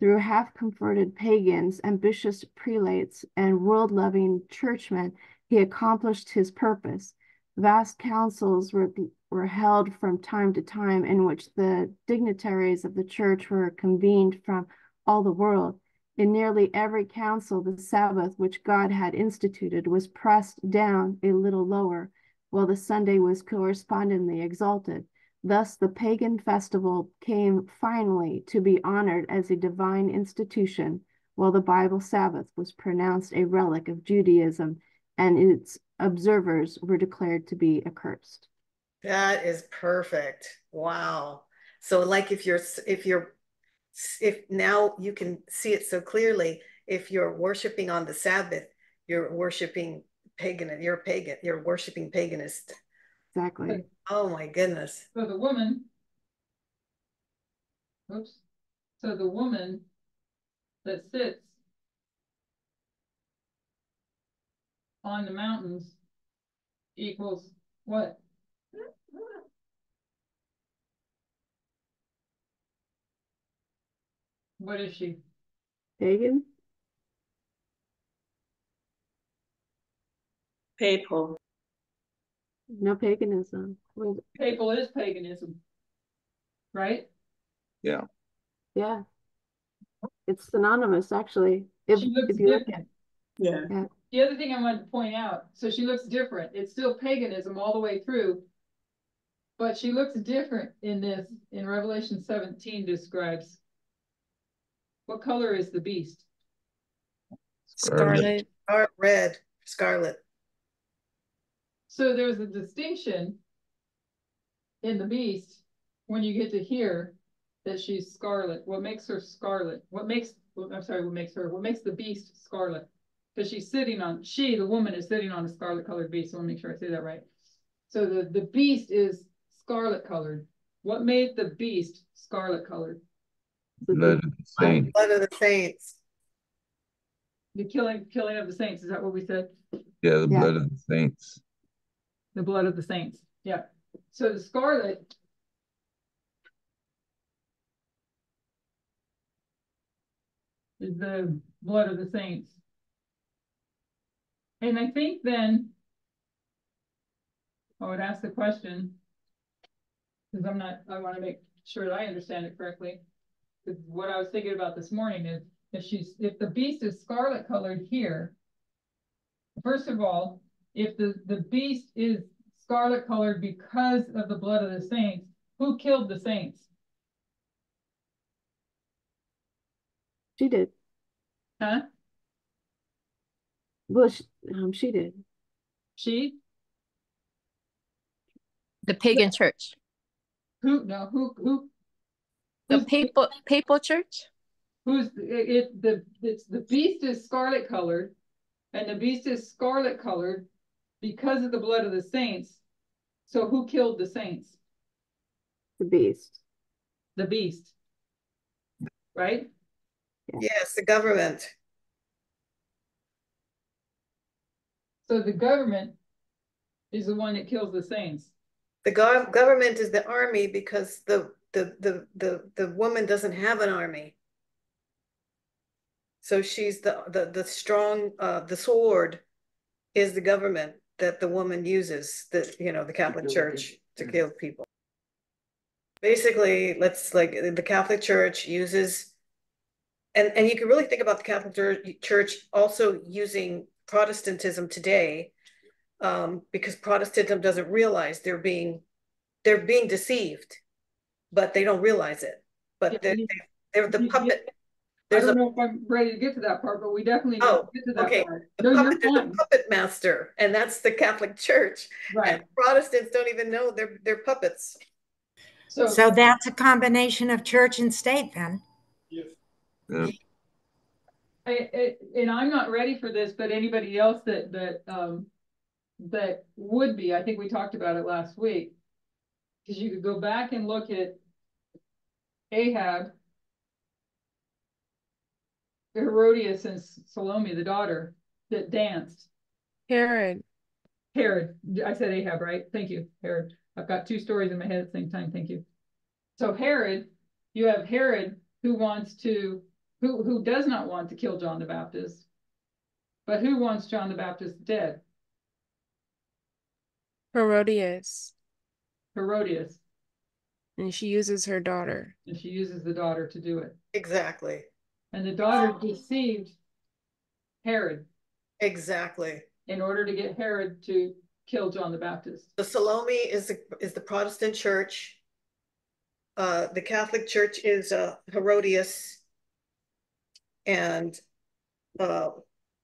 Through half-converted pagans, ambitious prelates, and world-loving churchmen, he accomplished his purpose. Vast councils were held from time to time in which the dignitaries of the church were convened from all the world. In nearly every council, the Sabbath, which God had instituted, was pressed down a little lower, while the Sunday was correspondingly exalted. Thus, the pagan festival came finally to be honored as a divine institution, while the Bible Sabbath was pronounced a relic of Judaism, and its observers were declared to be accursed. That is perfect. Wow. So like if now you can see it so clearly, if you're worshiping on the Sabbath, you're worshiping pagan, you're worshiping paganist. Exactly. Oh my goodness. So the woman that sits on the mountains equals what? What is she? Pagan? Papal. No paganism. Papal is paganism, right? Yeah. Yeah. It's synonymous, actually. She looks if you look different. Yeah. The other thing I wanted to point out, so she looks different. It's still paganism all the way through, but she looks different in this. In Revelation 17 describes, what color is the beast? Scarlet. Red, scarlet. So there's a distinction in the beast when you get to hear that she's scarlet. What makes her scarlet? What makes the beast scarlet? Because the woman is sitting on a scarlet colored beast. So I want to make sure I say that right. So the beast is scarlet colored? What made the beast scarlet colored? Blood of the saints. Blood of the saints. The killing of the saints. Is that what we said? Yeah, the Yeah. blood of the saints. The blood of the saints. Yeah. So the scarlet is the blood of the saints. And I think then I would ask the question, because I want to make sure that I understand it correctly. Because what I was thinking about this morning is if the beast is scarlet colored here, first of all, if the beast is scarlet colored because of the blood of the saints, who killed the saints? She did. Huh? Well, she did. She? The pagan church. Who? No, who? The papal church? Who's it's the beast is scarlet colored, and the beast is scarlet colored because of the blood of the saints. So who killed the saints? The beast. The beast. Right? Yes, the government. So the government is the one that kills the saints. The government is the army because the woman doesn't have an army. So she's the strong, the sword is the government that the woman uses, the Catholic Church to kill people. Basically, the Catholic Church uses, and you can really think about the Catholic Church also using Protestantism today, because Protestantism doesn't realize they're being deceived, but they don't realize it. But they're the puppet. I don't know if I'm ready to get to that part, but we definitely need to get to that part. No, you're There's a fine. puppet master, and that's the Catholic Church. Right. And Protestants don't even know they're puppets. So that's a combination of church and state then. Yeah. And I'm not ready for this, but anybody else that would be, I think we talked about it last week, because you could go back and look at Ahab, Herodias, and Salome, the daughter that danced. Herod. I said Ahab, right? Thank you, Herod. I've got two stories in my head at the same time. Thank you. So Herod, you have Herod who does not want to kill John the Baptist, but who wants John the Baptist dead? Herodias. Herodias. And she uses her daughter. And she uses the daughter to do it. Exactly. And the daughter deceived Herod. Exactly. In order to get Herod to kill John the Baptist. The Salome is the Protestant church. The Catholic Church is Herodias, and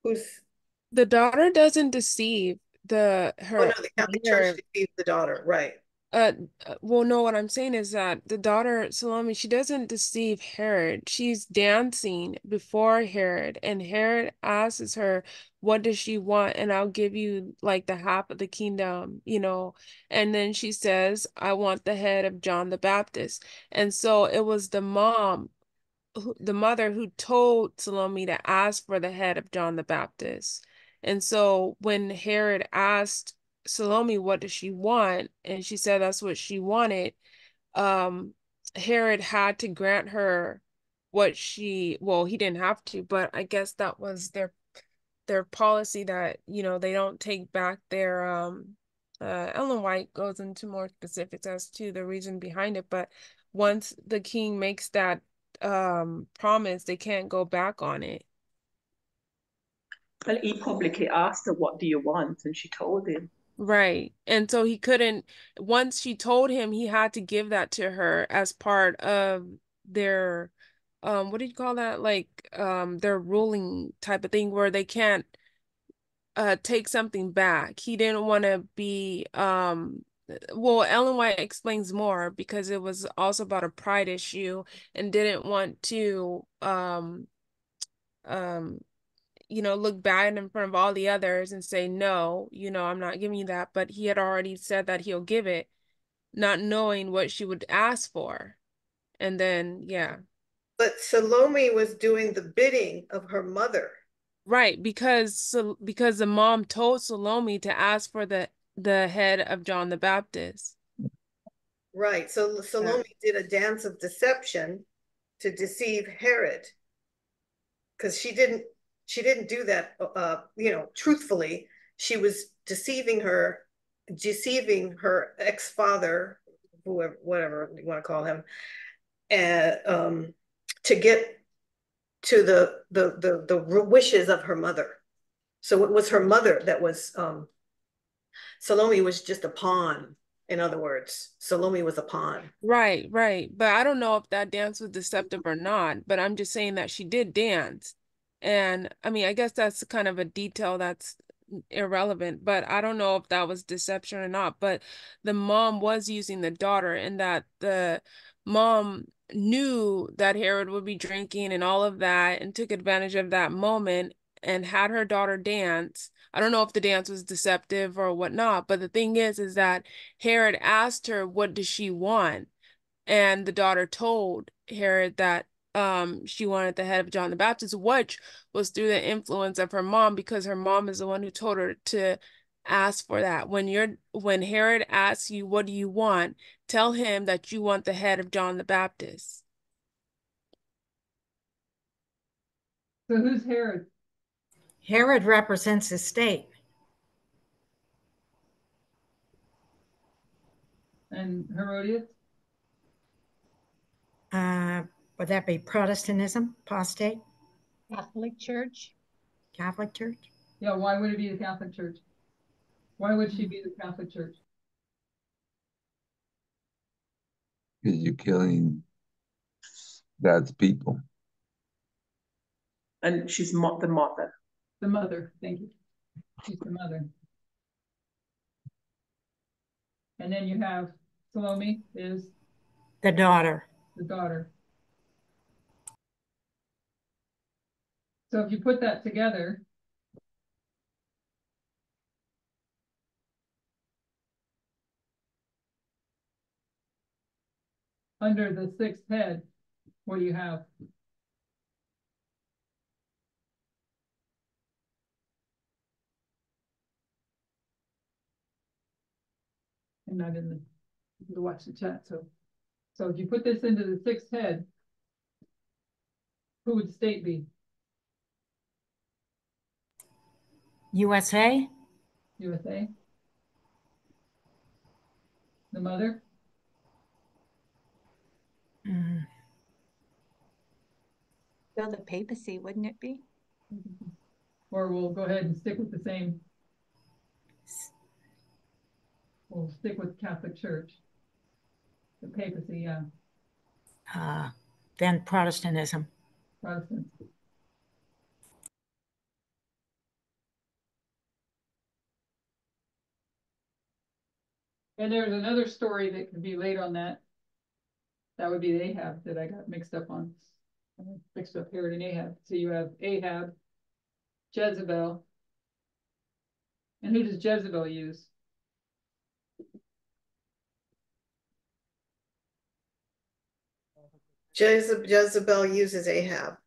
who's the daughter doesn't deceive the Catholic Church deceived the daughter, right? Well, no, what I'm saying is that the daughter Salome, she doesn't deceive Herod. She's dancing before Herod, and Herod asks her, what does she want? And I'll give you like the half of the kingdom, And then she says, I want the head of John the Baptist. And so it was the mother who told Salome to ask for the head of John the Baptist. And so when Herod asked Salome, what does she want? And she said that's what she wanted. Herod had to grant her he didn't have to, but I guess that was their policy that, they don't take back their, Ellen White goes into more specifics as to the reason behind it. But once the king makes that promise, they can't go back on it. Well, he publicly asked her, what do you want? And she told him. Right. And so he couldn't, once she told him, he had to give that to her as part of their, what do you call that? Like, their ruling type of thing where they can't take something back. He didn't want to be, well, Ellen White explains more because it was also about a pride issue and didn't want to, look bad in front of all the others and say, no, I'm not giving you that. But he had already said that he'll give it. not knowing what she would ask for. And then, yeah. But Salome was doing the bidding of her mother. Right, because the mom told Salome to ask for the head of John the Baptist. Right. So Salome did a dance of deception to deceive Herod. Because she didn't do that truthfully. She was deceiving her ex-father, whoever, whatever you want to call him, and to get to the wishes of her mother. So it was her mother that was Salome was just a pawn. In other words, Salome was a pawn. Right, right. But I don't know if that dance was deceptive or not, but I'm just saying that she did dance. And I mean, I guess that's kind of a detail that's irrelevant, but I don't know if that was deception or not. But the mom was using the daughter, and that the mom knew that Herod would be drinking and all of that and took advantage of that moment and had her daughter dance. I don't know if the dance was deceptive or whatnot, but the thing is that Herod asked her, what does she want? And the daughter told Herod that she wanted the head of John the Baptist, which was through the influence of her mom, because her mom is the one who told her to ask for that. When Herod asks you, what do you want? Tell him that you want the head of John the Baptist. So who's Herod? Herod represents his state. And Herodias? Would that be Protestantism, apostate? Catholic Church. Catholic Church? Yeah, why would it be the Catholic Church? Why would she be the Catholic Church? Because you're killing God's people. And she's the mother. The mother, thank you. She's the mother. And then you have Salome is The daughter. the daughter. So if you put that together, under the sixth head, what do you have? I'm not in the watch the chat. So if you put this into the sixth head, who would the state be? USA? USA? The mother? Mm. So the papacy, wouldn't it be? Or we'll go ahead and stick with the same. We'll stick with Catholic Church. The papacy, yeah. Then Protestantism. Protestants. And there's another story that could be laid on that. That would be the Ahab that I got mixed up on. I mixed up Herod and Ahab. So you have Ahab, Jezebel. And who does Jezebel use? Jezebel uses Ahab.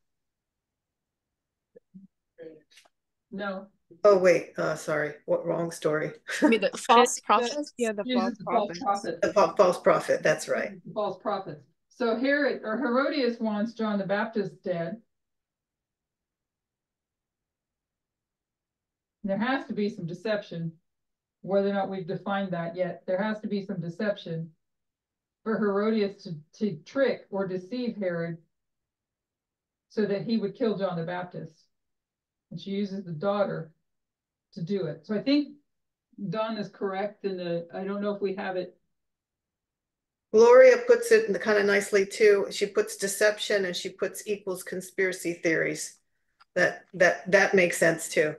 No. Oh wait, sorry. What wrong story? I mean, the false prophets. Yeah, the Uses the false prophet. The false prophet, that's right. The false prophets. So Herod or Herodias wants John the Baptist dead. There has to be some deception, whether or not we've defined that yet. There has to be some deception for Herodias to trick or deceive Herod so that he would kill John the Baptist. And she uses the daughter to do it. So I think Don is correct in I don't know if we have it. Gloria puts it kind of nicely too. She puts deception and she puts equals conspiracy theories. That makes sense too.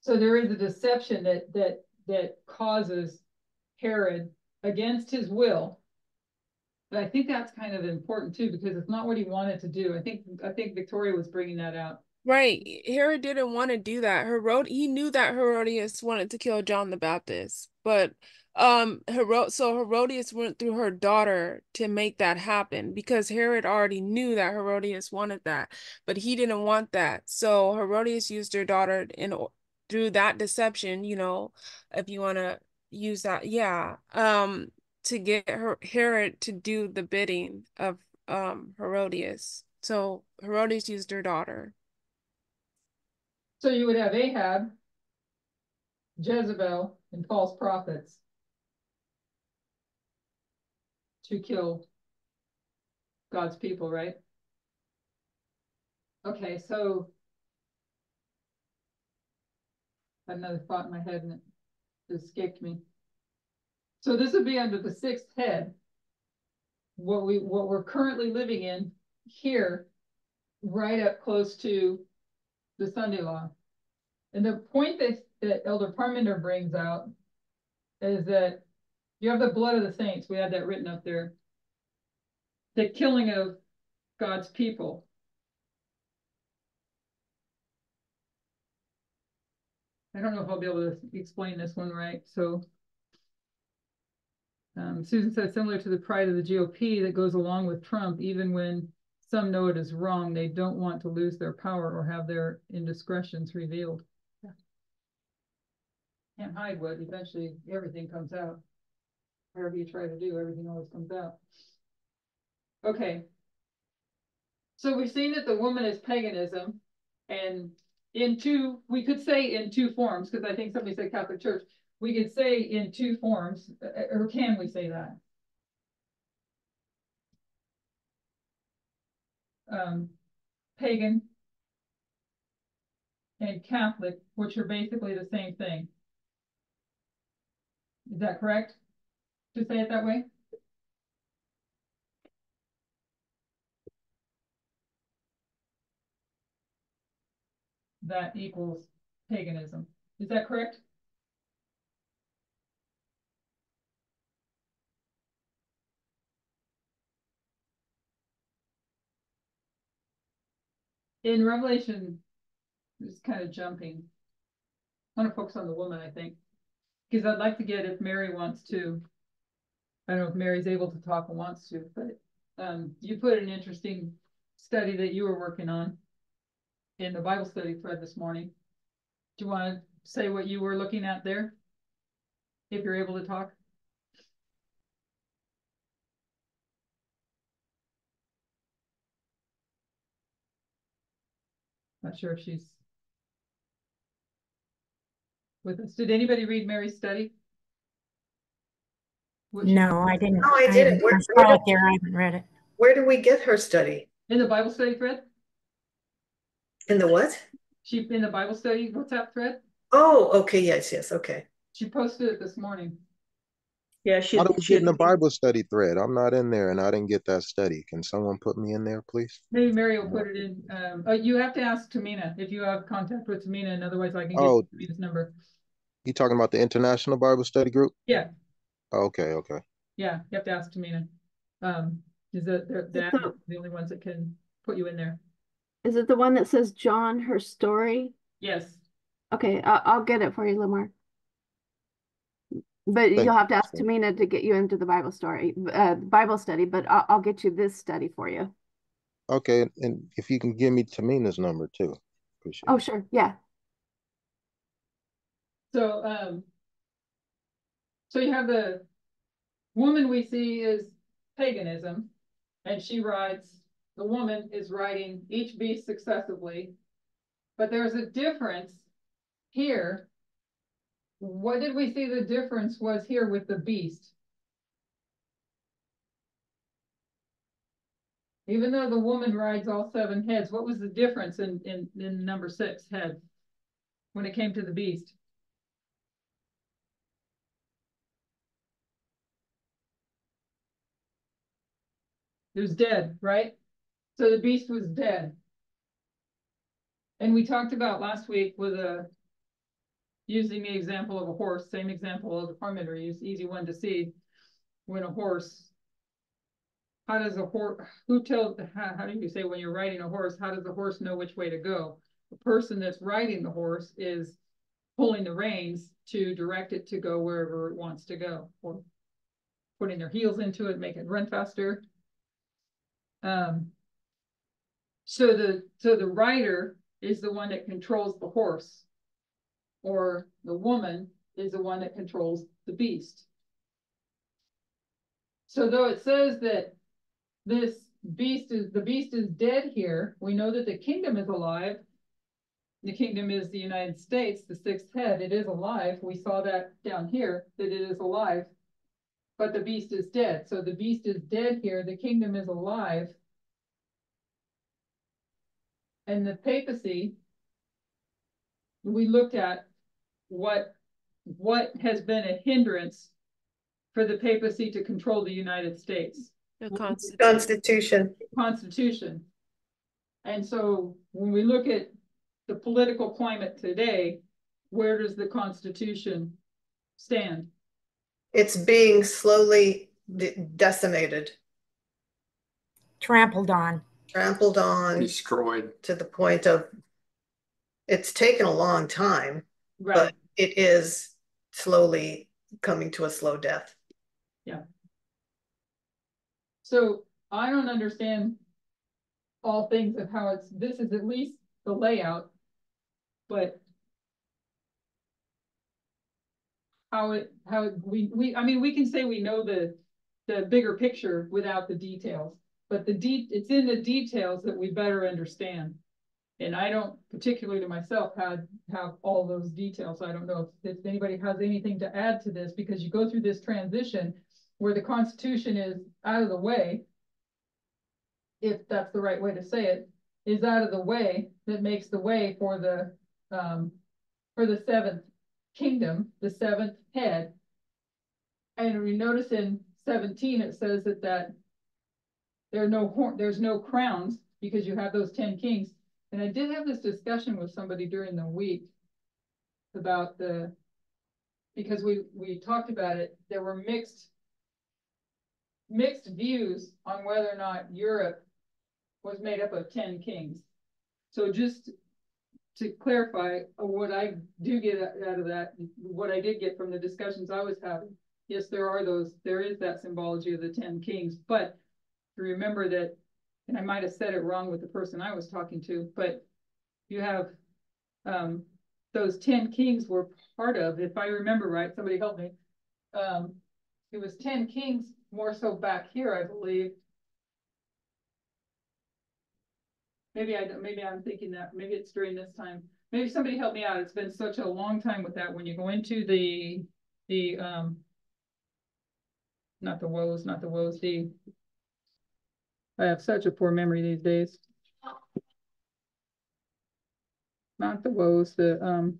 So there is a deception that causes Herod against his will. But I think that's kind of important too, because it's not what he wanted to do. I think Victoria was bringing that out. Right. Herod didn't want to do that. He knew that Herodias wanted to kill John the Baptist, but So Herodias went through her daughter to make that happen because Herod already knew that Herodias wanted that, but he didn't want that. So Herodias used her daughter through that deception, if you want to use that, yeah, to get Herod to do the bidding of Herodias. So Herodias used her daughter. So you would have Ahab, Jezebel, and false prophets to kill God's people, right? Okay, so I had another thought in my head and it escaped me. So this would be under the sixth head, what we're currently living in here, right up close to the Sunday law. And the point that Elder Parmenter brings out is that you have the blood of the saints. We have that written up there. The killing of God's people. I don't know if I'll be able to explain this one right. So Susan says, similar to the pride of the GOP that goes along with Trump, even when some know it is wrong, they don't want to lose their power or have their indiscretions revealed. Yeah. Can't hide what eventually everything comes out. Whatever you try to do, everything always comes out. Okay. So we've seen that the woman is paganism, and we could say in two forms, because I think somebody said Catholic Church. We could say in two forms, or can we say that? Pagan and Catholic, which are basically the same thing. Is that correct to say it that way? That equals paganism. Is that correct? In Revelation, it's kind of jumping. I want to focus on the woman, I think, because I'd like to get, if Mary wants to, I don't know if Mary's able to talk and wants to, but you put an interesting study that you were working on in the Bible study thread this morning. Do you want to say what you were looking at there, if you're able to talk? Not sure if she's with us. Did anybody read Mary's study? No, I didn't. No, I didn't. I saw it there. I haven't read it. Where do we get her study? In the Bible study thread? In the what? In the Bible study WhatsApp thread? Oh, okay. Yes. Okay. She posted it this morning. Yeah, How do we get in the Bible study thread? I'm not in there and I didn't get that study. Can someone put me in there, please? Maybe Mary will put it in. You have to ask Tamina if you have contact with Tamina, and otherwise I can get Tamina's number. You talking about the International Bible Study Group? Yeah. Okay. Yeah, you have to ask Tamina. Is they're the only ones that can put you in there. Is it the one that says John, her story? Yes. Okay, I'll get it for you, Lamar. But you'll have to ask Tamina to get you into the Bible study, but I'll get you this study for you. Okay, and if you can give me Tamina's number too. Appreciate it. Oh, sure, yeah. So so you have the woman we see is paganism, and the woman is riding each beast successively, but there's a difference here. What did we see the difference was here with the beast? Even though the woman rides all seven heads, what was the difference in number 6 head when it came to the beast? It was dead, right? So the beast was dead. And we talked about last week with using the example of a horse, same example of the parliamentary use, easy one to see. When a horse, how does a horse, how do you say when you're riding a horse, how does the horse know which way to go? The person that's riding the horse is pulling the reins to direct it to go wherever it wants to go, or putting their heels into it, make it run faster. So the rider is the one that controls the horse, or the woman is the one that controls the beast. So though it says that the beast is dead here, we know that the kingdom is alive. The kingdom is the United States, the sixth head. It is alive. We saw that down here, that it is alive, but the beast is dead. So the beast is dead here. The kingdom is alive. And the papacy, we looked at what has been a hindrance for the papacy to control the United States. The Constitution. And so when we look at the political climate today, where does the Constitution stand? It's being slowly decimated. Trampled on. Destroyed. To the point of, it's taken a long time, right, but it is slowly coming to a slow death. Yeah. So I don't understand all things of how this is at least the layout, but I mean, we can say we know the bigger picture without the details, but it's in the details that we better understand. And I don't, particularly to myself, have all those details. I don't know if anybody has anything to add to this, because you go through this transition where the Constitution is out of the way, if that's the right way to say it, is out of the way, that makes the way for the seventh kingdom, the seventh head. And we notice in 17 it says that there's no crowns, because you have those 10 kings. And I did have this discussion with somebody during the week about because we talked about it, there were mixed views on whether or not Europe was made up of 10 kings. So just to clarify, what I do get out of that, what I did get from the discussions I was having, yes, there is that symbology of the 10 kings, but remember that, and I might have said it wrong with the person I was talking to, but you have those 10 kings were part of, if I remember right, somebody help me, it was 10 kings more so back here, I believe. Maybe I'm thinking that maybe it's during this time. Maybe somebody help me out. It's been such a long time with that. When you go into the not the woes, I have such a poor memory these days. Not the woes, the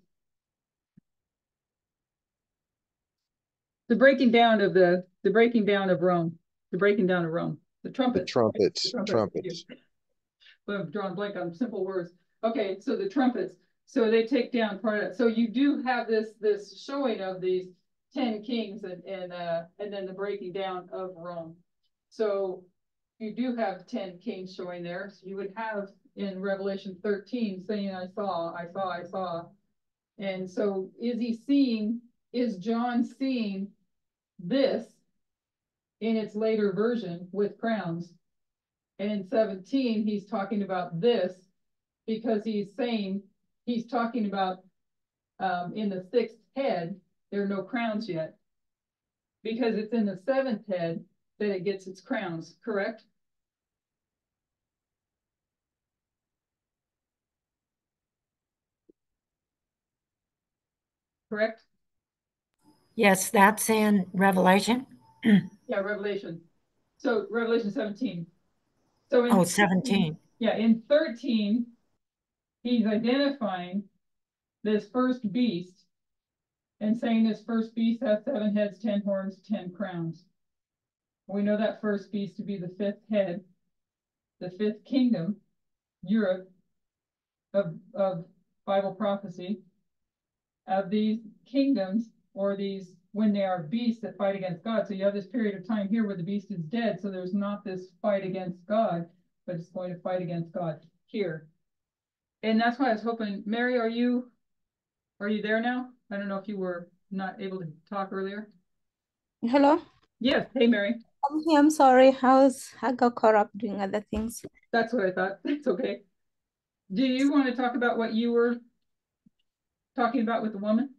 breaking down of Rome, the breaking down of Rome, the trumpets. Trumpets. But I'm drawing blank on simple words. Okay, so the trumpets. So they take down part of it. So you do have this showing of these 10 kings and then the breaking down of Rome. So you do have 10 kings showing there. So you would have in Revelation 13 saying, I saw. And so is John seeing this in its later version with crowns? And in 17, he's talking about this because he's talking about in the sixth head, there are no crowns yet, because it's in the seventh head that it gets its crowns, correct? Correct? Yes, that's in Revelation. Yeah, Revelation. So Revelation 17. So in 17. Yeah, in 13, he's identifying this first beast and saying this first beast has 7 heads, 10 horns, 10 crowns. We know that first beast to be the fifth head, the fifth kingdom, Europe, of Bible prophecy, of these kingdoms, or these, when they are beasts that fight against God. So you have this period of time here where the beast is dead, so there's not this fight against God, but it's going to fight against God here. And that's why I was hoping, Mary, are you there now? I don't know if you were not able to talk earlier. Hello? Yes. Hey, Mary. I'm sorry. I got caught up doing other things. That's what I thought. It's okay. Do you want to talk about what you were talking about with the woman?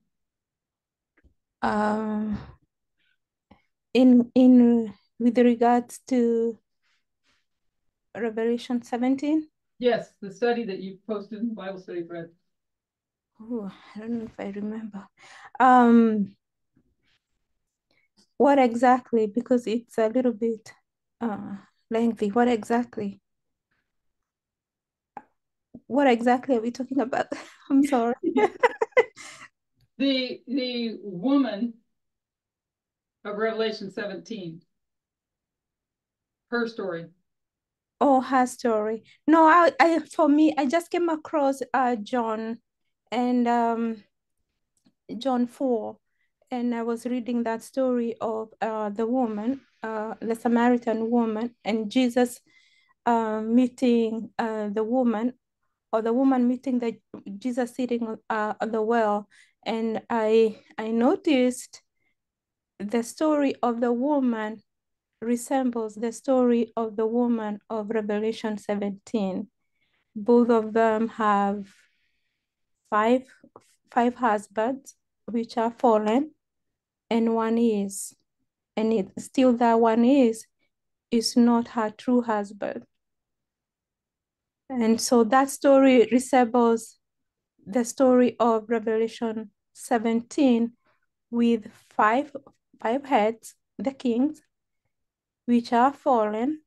Um, in with regards to Revelation 17. Yes, the study that you posted in the Bible study thread. Oh, I don't know if I remember. What exactly? Because it's a little bit lengthy. What exactly? What exactly are we talking about? I'm sorry. The woman of Revelation 17. Her story. Oh, her story. No, for me, I just came across John and John 4, and I was reading that story of the woman, the Samaritan woman, and Jesus meeting the woman, or the woman meeting the Jesus sitting at the well. And I noticed the story of the woman resembles the story of the woman of Revelation 17. Both of them have five husbands which are fallen, and one is, and it still that one is not her true husband. And so that story resembles the story of Revelation 17 with five heads, the kings, which are fallen,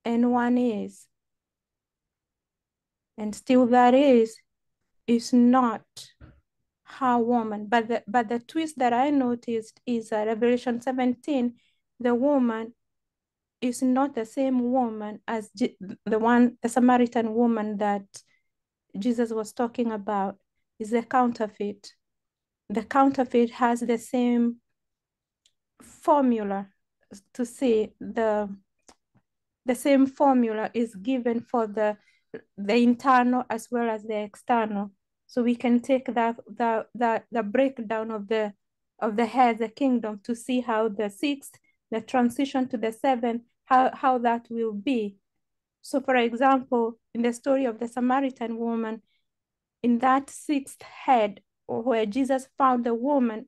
and one is. And still that is not her woman. But the twist that I noticed is Revelation 17, the woman is not the same woman as the Samaritan woman that Jesus was talking about. Is a counterfeit. The counterfeit has the same formula to see the same formula is given for the internal as well as the external. So we can take the breakdown of the head, the kingdom, to see how the sixth, the transition to the seventh, how that will be. So for example, in the story of the Samaritan woman, in that sixth head, where Jesus found the woman,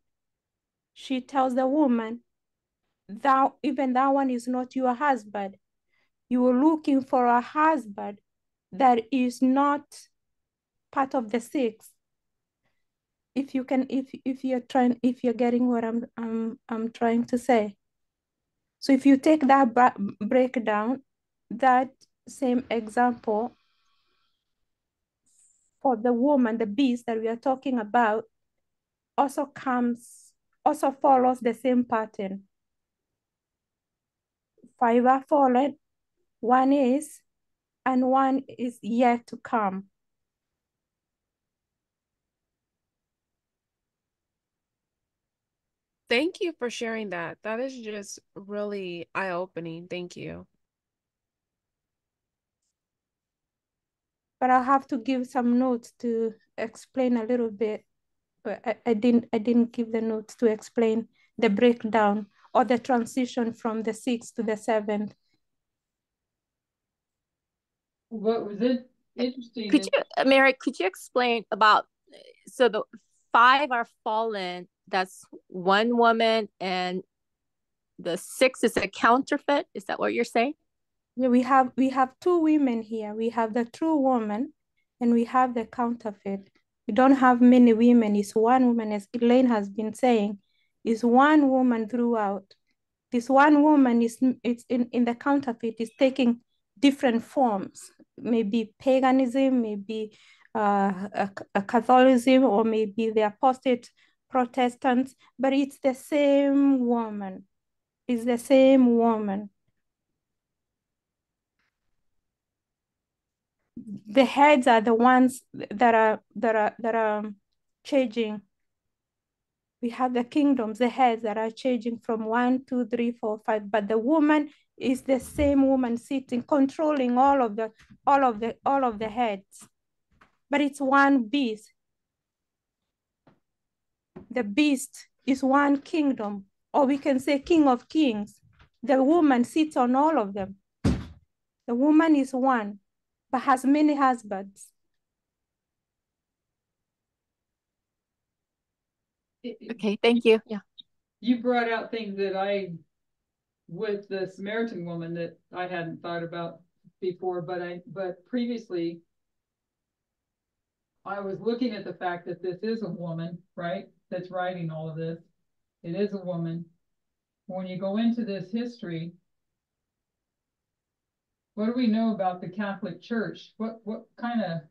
she tells the woman, even that one is not your husband. You are looking for a husband that is not part of the six. If you can, if you're getting what I'm trying to say. So if you take that breakdown, that same example for the woman, the beast that we are talking about, also follows the same pattern. Five are fallen, one is, and one is yet to come. Thank you for sharing that. That is just really eye-opening. Thank you. But I'll have to give some notes to explain a little bit. But I didn't give the notes to explain the breakdown or the transition from the sixth to the seventh. What was it interesting? Could you, Mary, could you explain about, so the five are fallen, that's one woman, and the six is a counterfeit? Is that what you're saying? Yeah, we have two women here. We have the true woman and we have the counterfeit. We don't have many women. It's one woman, as Elaine has been saying, is one woman throughout. This one woman it's in the counterfeit is taking different forms, maybe paganism, maybe a Catholicism, or maybe the apostate Protestants, but it's the same woman. It's the same woman. The heads are the ones that are changing. We have the kingdoms, the heads that are changing from 1, 2, 3, 4, 5, but the woman is the same woman sitting, controlling all of the heads. But it's one beast. the beast is one kingdom, or we can say king of kings. The woman sits on all of them. The woman is one, but has many husbands. Okay, thank you. Yeah. You brought out things that with the Samaritan woman that I hadn't thought about before, but previously I was looking at the fact that this is a woman, right? That's writing all of this. It is a woman. When you go into this history, what do we know about the Catholic Church? What kind of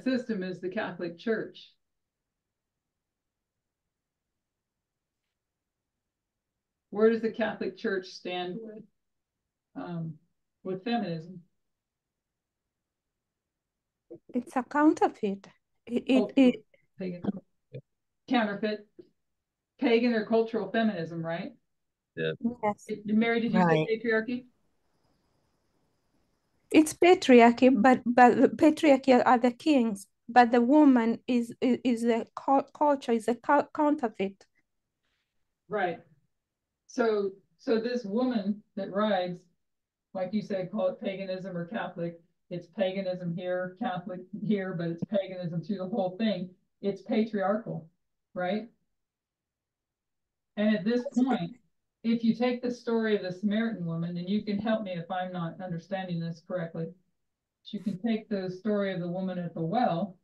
system is the Catholic Church? Where does the Catholic Church stand with feminism? It's a counterfeit. Pagan. Counterfeit, pagan or cultural feminism, right? Yeah. Yes. Mary, did you say patriarchy? It's patriarchy, but the patriarchy are the kings, but the woman is the culture, is a counterfeit. Right. So this woman that rides, like you said, call it paganism or Catholic. It's paganism here, Catholic here, but it's paganism to the whole thing. It's patriarchal, right? And at this point, if you take the story of the Samaritan woman, and you can help me if I'm not understanding this correctly, you can take the story of the woman at the well,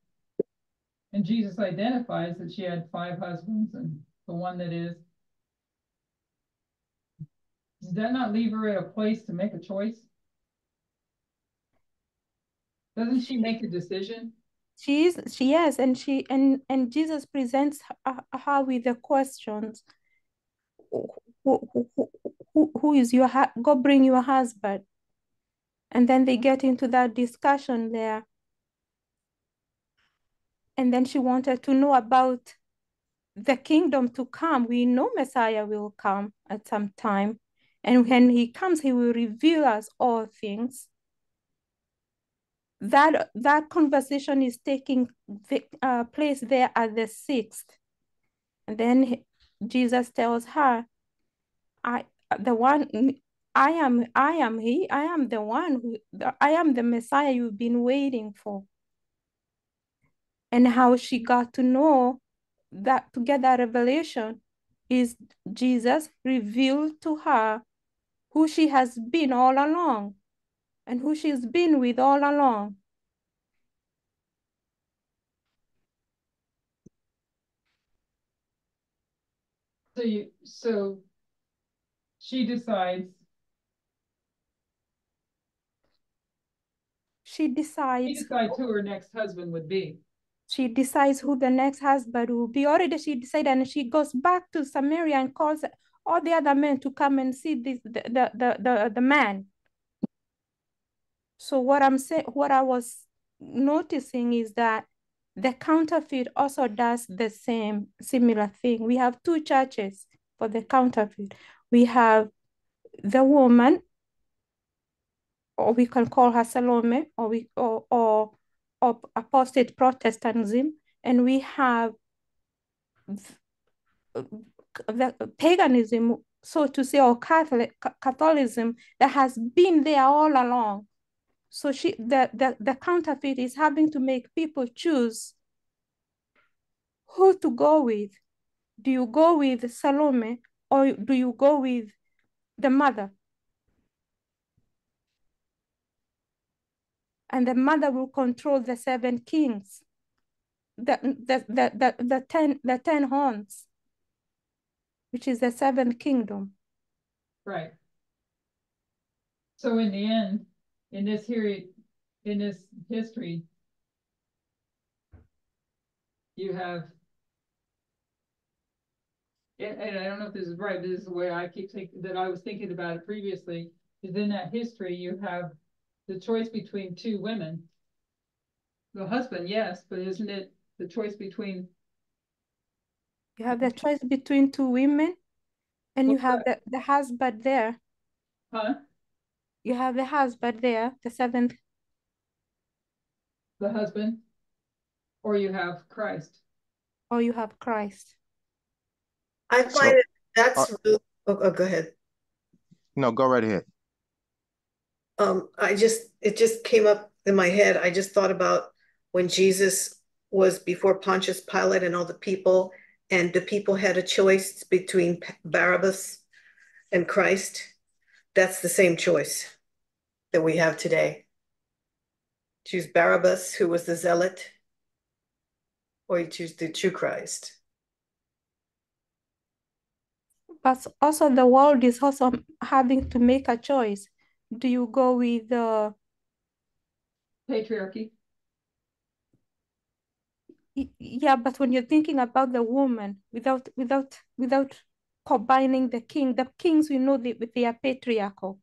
and Jesus identifies that she had 5 husbands, and the one that is. Does that not leave her at a place to make a choice? Doesn't she make a decision? She is, and Jesus presents her with the questions. Who is your go bring your husband? And then they get into that discussion there. And then she wanted to know about the kingdom to come. We know Messiah will come at some time. And when he comes, he will reveal us all things. That conversation is taking place there at the 6th. And then Jesus tells her, I am the one I am the Messiah you've been waiting for. And how she got to know that, to get that revelation, is Jesus revealed to her who she has been all along and who she's been with all along. So she decides. She decides who her next husband would be. She decides who the next husband will be. Already she decided, and she goes back to Samaria and calls all the other men to come and see the man. So what I was noticing is that the counterfeit also does the similar thing. We have 2 churches for the counterfeit. We have the woman, or we can call her Salome, or apostate Protestantism, and we have the paganism, so to say, or Catholicism that has been there all along. So the counterfeit is having to make people choose who to go with. Do you go with Salome, or do you go with the mother? And the mother will control the 7 kings, the 10 horns, which is the 7th kingdom. Right. So in the end, in this history, you have, and I don't know if this is right, but this is the way I keep thinking, that I was thinking about it previously, is in that history, you have the choice between 2 women. The husband, yes, but isn't it the choice between? You have the choice between 2 women, and you have the husband there. Huh? You have the husband there, the 7th. The husband? or you have Christ. Or you have Christ. I find it that's really, go ahead. No, go right ahead. It just came up in my head. I just thought about when Jesus was before Pontius Pilate and all the people, and the people had a choice between Barabbas and Christ. That's the same choice that we have today. Choose Barabbas, who was the zealot, or you choose the true Christ. But also the world is also having to make a choice. Do you go with the patriarchy? Yeah, but when you're thinking about the woman, without combining the kings we know they are patriarchal.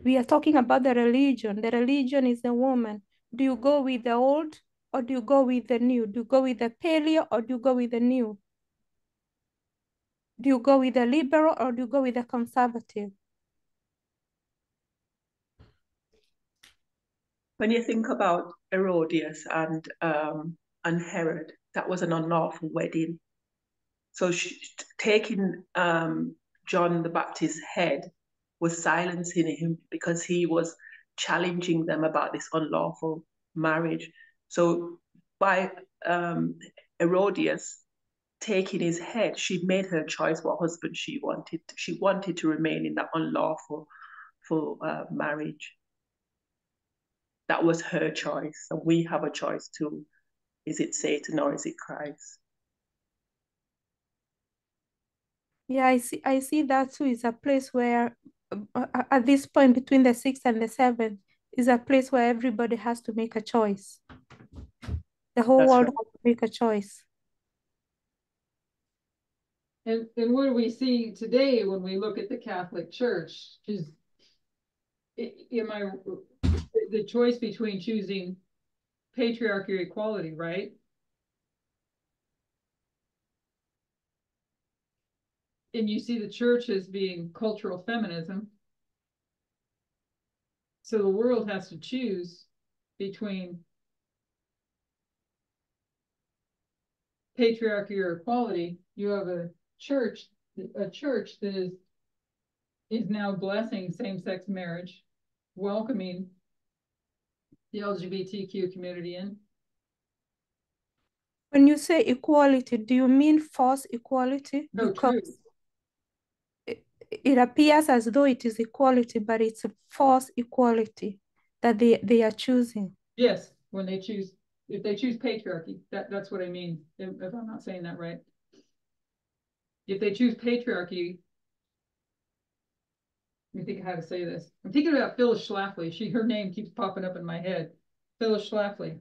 We are talking about the religion. The religion is the woman. Do you go with the old or do you go with the new? Do you go with the paleo or do you go with the new? Do you go with the liberal or do you go with the conservative? When you think about Herodias and Herod, that was an unlawful wedding. So taking John the Baptist's head was silencing him because he was challenging them about this unlawful marriage. So by Herodias taking his head, she made her choice what husband she wanted. She wanted to remain in that unlawful marriage. That was her choice. And we have a choice too. Is it Satan or is it Christ? Yeah, I see that too. Is a place where at this point between the 6th and the 7th is a place where everybody has to make a choice. The whole That's world right. has to make a choice. And what do we see today when we look at the Catholic Church? Is the choice between choosing patriarchy or equality, right? And you see the church as being cultural feminism. So the world has to choose between patriarchy or equality. You have a church that is now blessing same-sex marriage, welcoming the LGBTQ community in. When you say equality, do you mean false equality? No, Because true. it appears as though it is equality, but it's a false equality that they are choosing. Yes, when they choose, if they choose patriarchy, that's what I mean, if I'm not saying that right. If they choose patriarchy, let me think how to say this. I'm thinking about Phyllis Schlafly. Her name keeps popping up in my head. Phyllis Schlafly.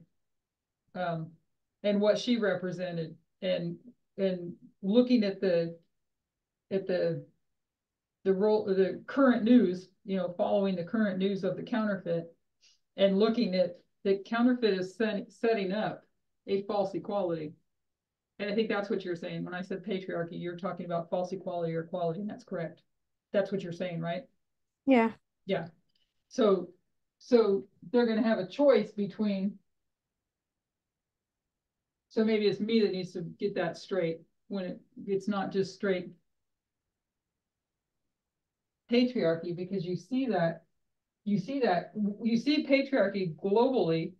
And what she represented, and looking at the role of the current news, following the current news of the counterfeit, and looking at the counterfeit is setting up a false equality. And I think that's what you're saying. When I said patriarchy, you're talking about false equality or equality, and that's correct. That's what you're saying, right? Yeah. Yeah. So they're going to have a choice between. So maybe it's me that needs to get that straight when it's not just straight patriarchy, because you see patriarchy globally,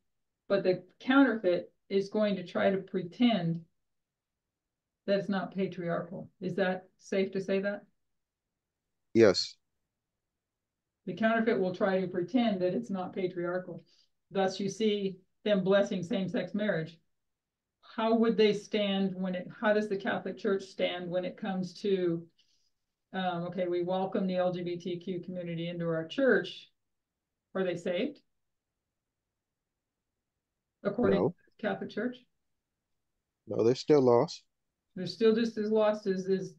but the counterfeit is going to try to pretend that it's not patriarchal. Is that safe to say that? Yes. The counterfeit will try to pretend that it's not patriarchal. Thus, you see them blessing same-sex marriage. How would they stand how does the Catholic Church stand when it comes to, okay, we welcome the LGBTQ community into our church. Are they saved? According to the Catholic Church? No, they're still lost. They're still just as lost as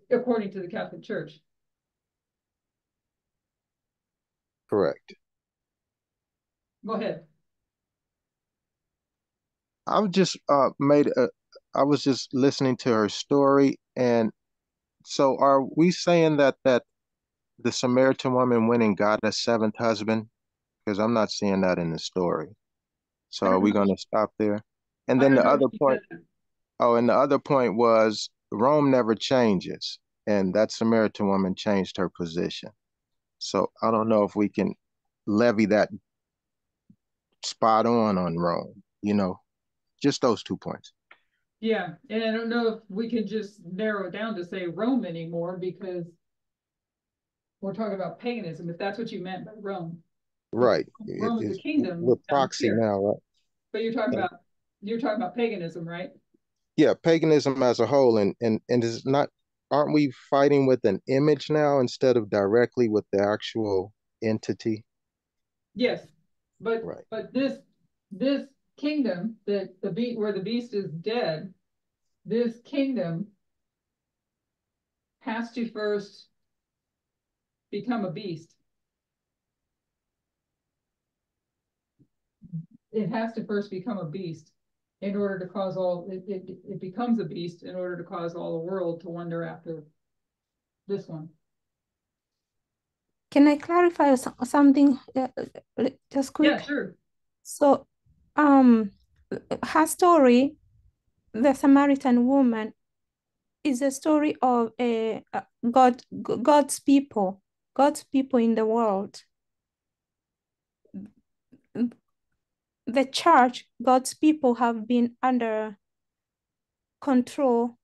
according to the Catholic Church. Correct. Go ahead. I was just listening to her story, and so are we saying that the Samaritan woman went and got a seventh husband? Because I'm not seeing that in the story. So are we going to stop there? And I then don't the know if other she said point, that. oh, and the other point was Rome never changes. And that Samaritan woman changed her position. So I don't know if we can levy that spot on Rome, just those 2 points. Yeah, and I don't know if we can just narrow it down to say Rome anymore because we're talking about paganism, if that's what you meant by Rome. Right. Rome is a We're kingdom down proxy here, now, right? but you're talking about paganism, right? Yeah, paganism as a whole, and is not, aren't we fighting with an image now instead of directly with the actual entity? Yes, but Right. this kingdom that where the beast is dead, this kingdom has to first become a beast. It has to first become a beast in order to cause it becomes a beast in order to cause all the world to wonder after this one. Can I clarify something just quick? Yeah, sure. So, her story, the Samaritan woman, is a story of God's people, God's people in the world. The church, God's people have been under control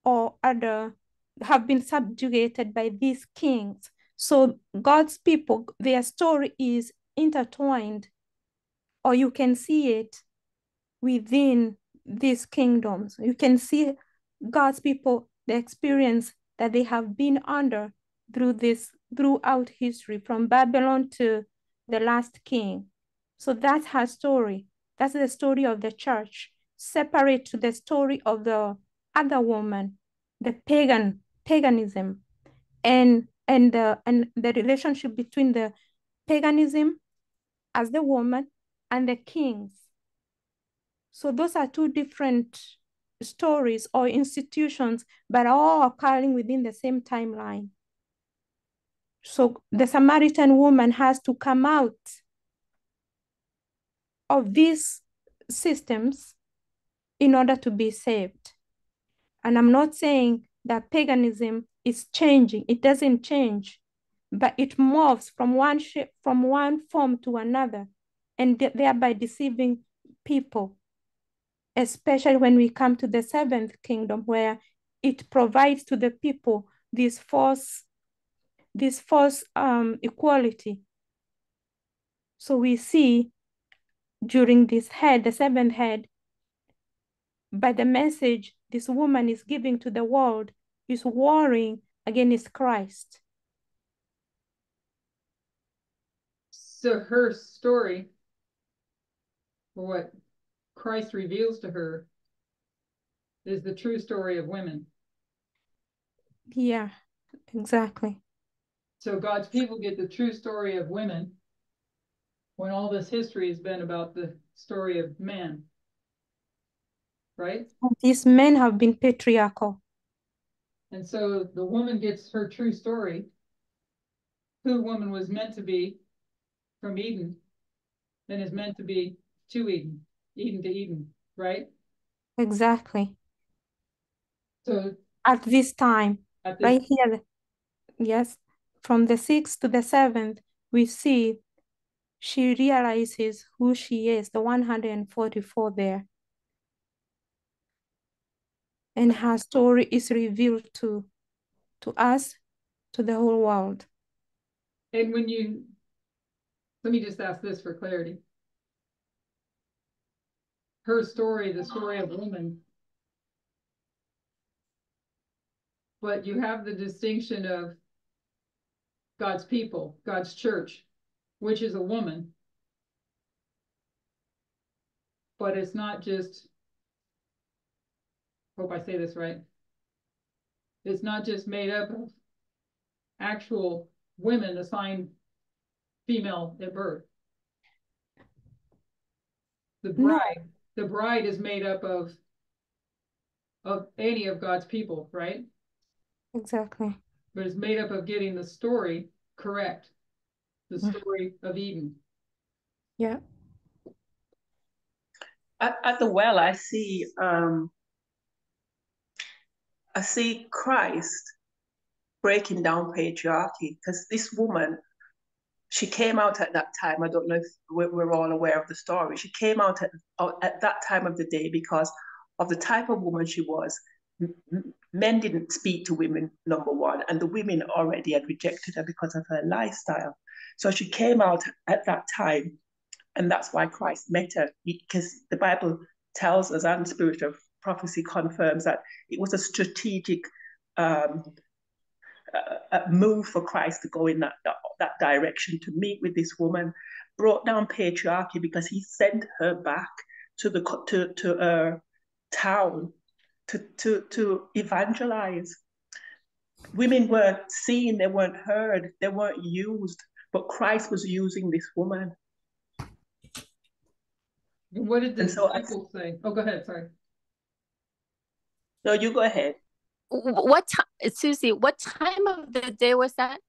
or have been subjugated by these kings. So God's people, their story is intertwined, or you can see it within these kingdoms. You can see God's people, the experience that they have been under throughout history, from Babylon to the last king. So that's her story. That's the story of the church, separate to the story of the other woman, the paganism, and the relationship between the paganism as the woman and the kings. So those are two different stories or institutions, but all occurring within the same timeline. So the Samaritan woman has to come out of these systems in order to be saved. And I'm not saying that paganism is changing. It doesn't change, but it morphs from one form to another, and thereby deceiving people, especially when we come to the seventh kingdom, where it provides to the people this false equality. So we see during this head, the seventh head, by the message this woman is giving to the world, is warring against Christ. So her story, or what Christ reveals to her, is the true story of women. Yeah, exactly. So God's people get the true story of women when all this history has been about the story of men, right? These men have been patriarchal. And so the woman gets her true story, who woman was meant to be from Eden, and is meant to be to Eden, Eden to Eden, right? Exactly. So at this time, right here, yes, from the 6th to the 7th, we see she realizes who she is, the 144 there. And her story is revealed to us, to the whole world. And let me just ask this for clarity. Her story, the story of woman, but you have the distinction of God's people, God's church, which is a woman. But it's not just, hope I say this right. It's not just made up of actual women assigned female at birth. The bride is made up of any of God's people, right? Exactly. But it's made up of getting the story correct, the story of Eden. Yeah. At the well, I see Christ breaking down patriarchy, because this woman, she came out at that time. I don't know if we're all aware of the story. She came out at that time of the day because of the type of woman she was. Men didn't speak to women, number one, and the women already had rejected her because of her lifestyle. So she came out at that time, and that's why Christ met her, because the Bible tells us, and Spirit of Prophecy confirms, that it was a strategic move for Christ to go in that direction, to meet with this woman, brought down patriarchy because he sent her back to her town to evangelize. Women weren't seen, they weren't heard, they weren't used, but Christ was using this woman. What did the disciples say? Oh, go ahead, sorry. No, you go ahead. What time, Susie, what time of the day was that?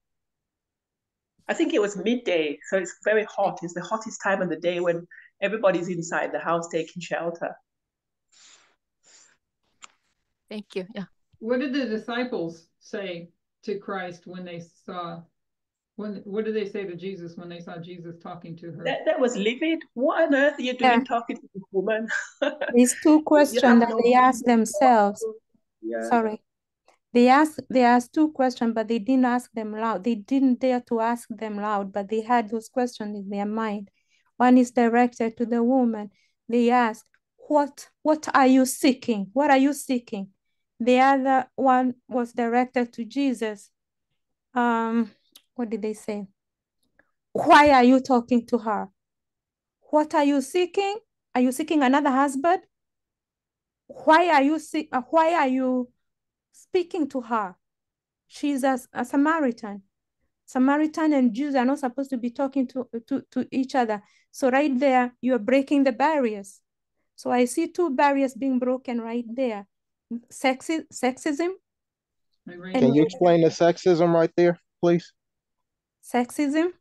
I think it was midday, so it's very hot. It's the hottest time of the day when everybody's inside the house taking shelter. Thank you. Yeah. What did the disciples say to Christ when they saw, what did they say to Jesus when they saw Jesus talking to her? That was livid. What on earth are you doing talking to this woman? These two questions that they asked themselves. Yeah. Sorry. They asked two questions, but they didn't ask them loud. They didn't dare to ask them loud, but they had those questions in their mind. One is directed to the woman. They asked, what are you seeking? What are you seeking? The other one was directed to Jesus. What did they say? Why are you talking to her? What are you seeking? Are you seeking another husband? Why are you speaking to her? She's a Samaritan. Samaritan and Jews are not supposed to be talking to each other. So right there, you're breaking the barriers. So I see two barriers being broken right there. Sexism. Can you explain the sexism right there, please? Sexism?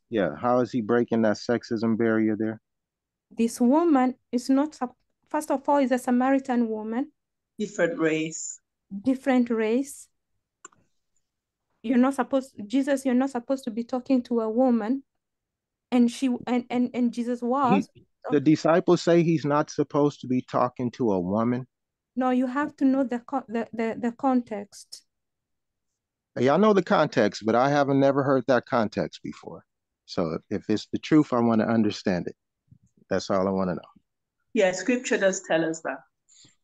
Yeah, how is he breaking that sexism barrier there? This woman is not, first of all, is a Samaritan woman. Different race. Different race. You're not supposed, Jesus, you're not supposed to be talking to a woman. And Jesus was. The disciples say he's not supposed to be talking to a woman. No, you have to know the context. Yeah, I know the context, but I haven't never heard that context before. So if it's the truth, I want to understand it. That's all I want to know. Yeah, scripture does tell us that.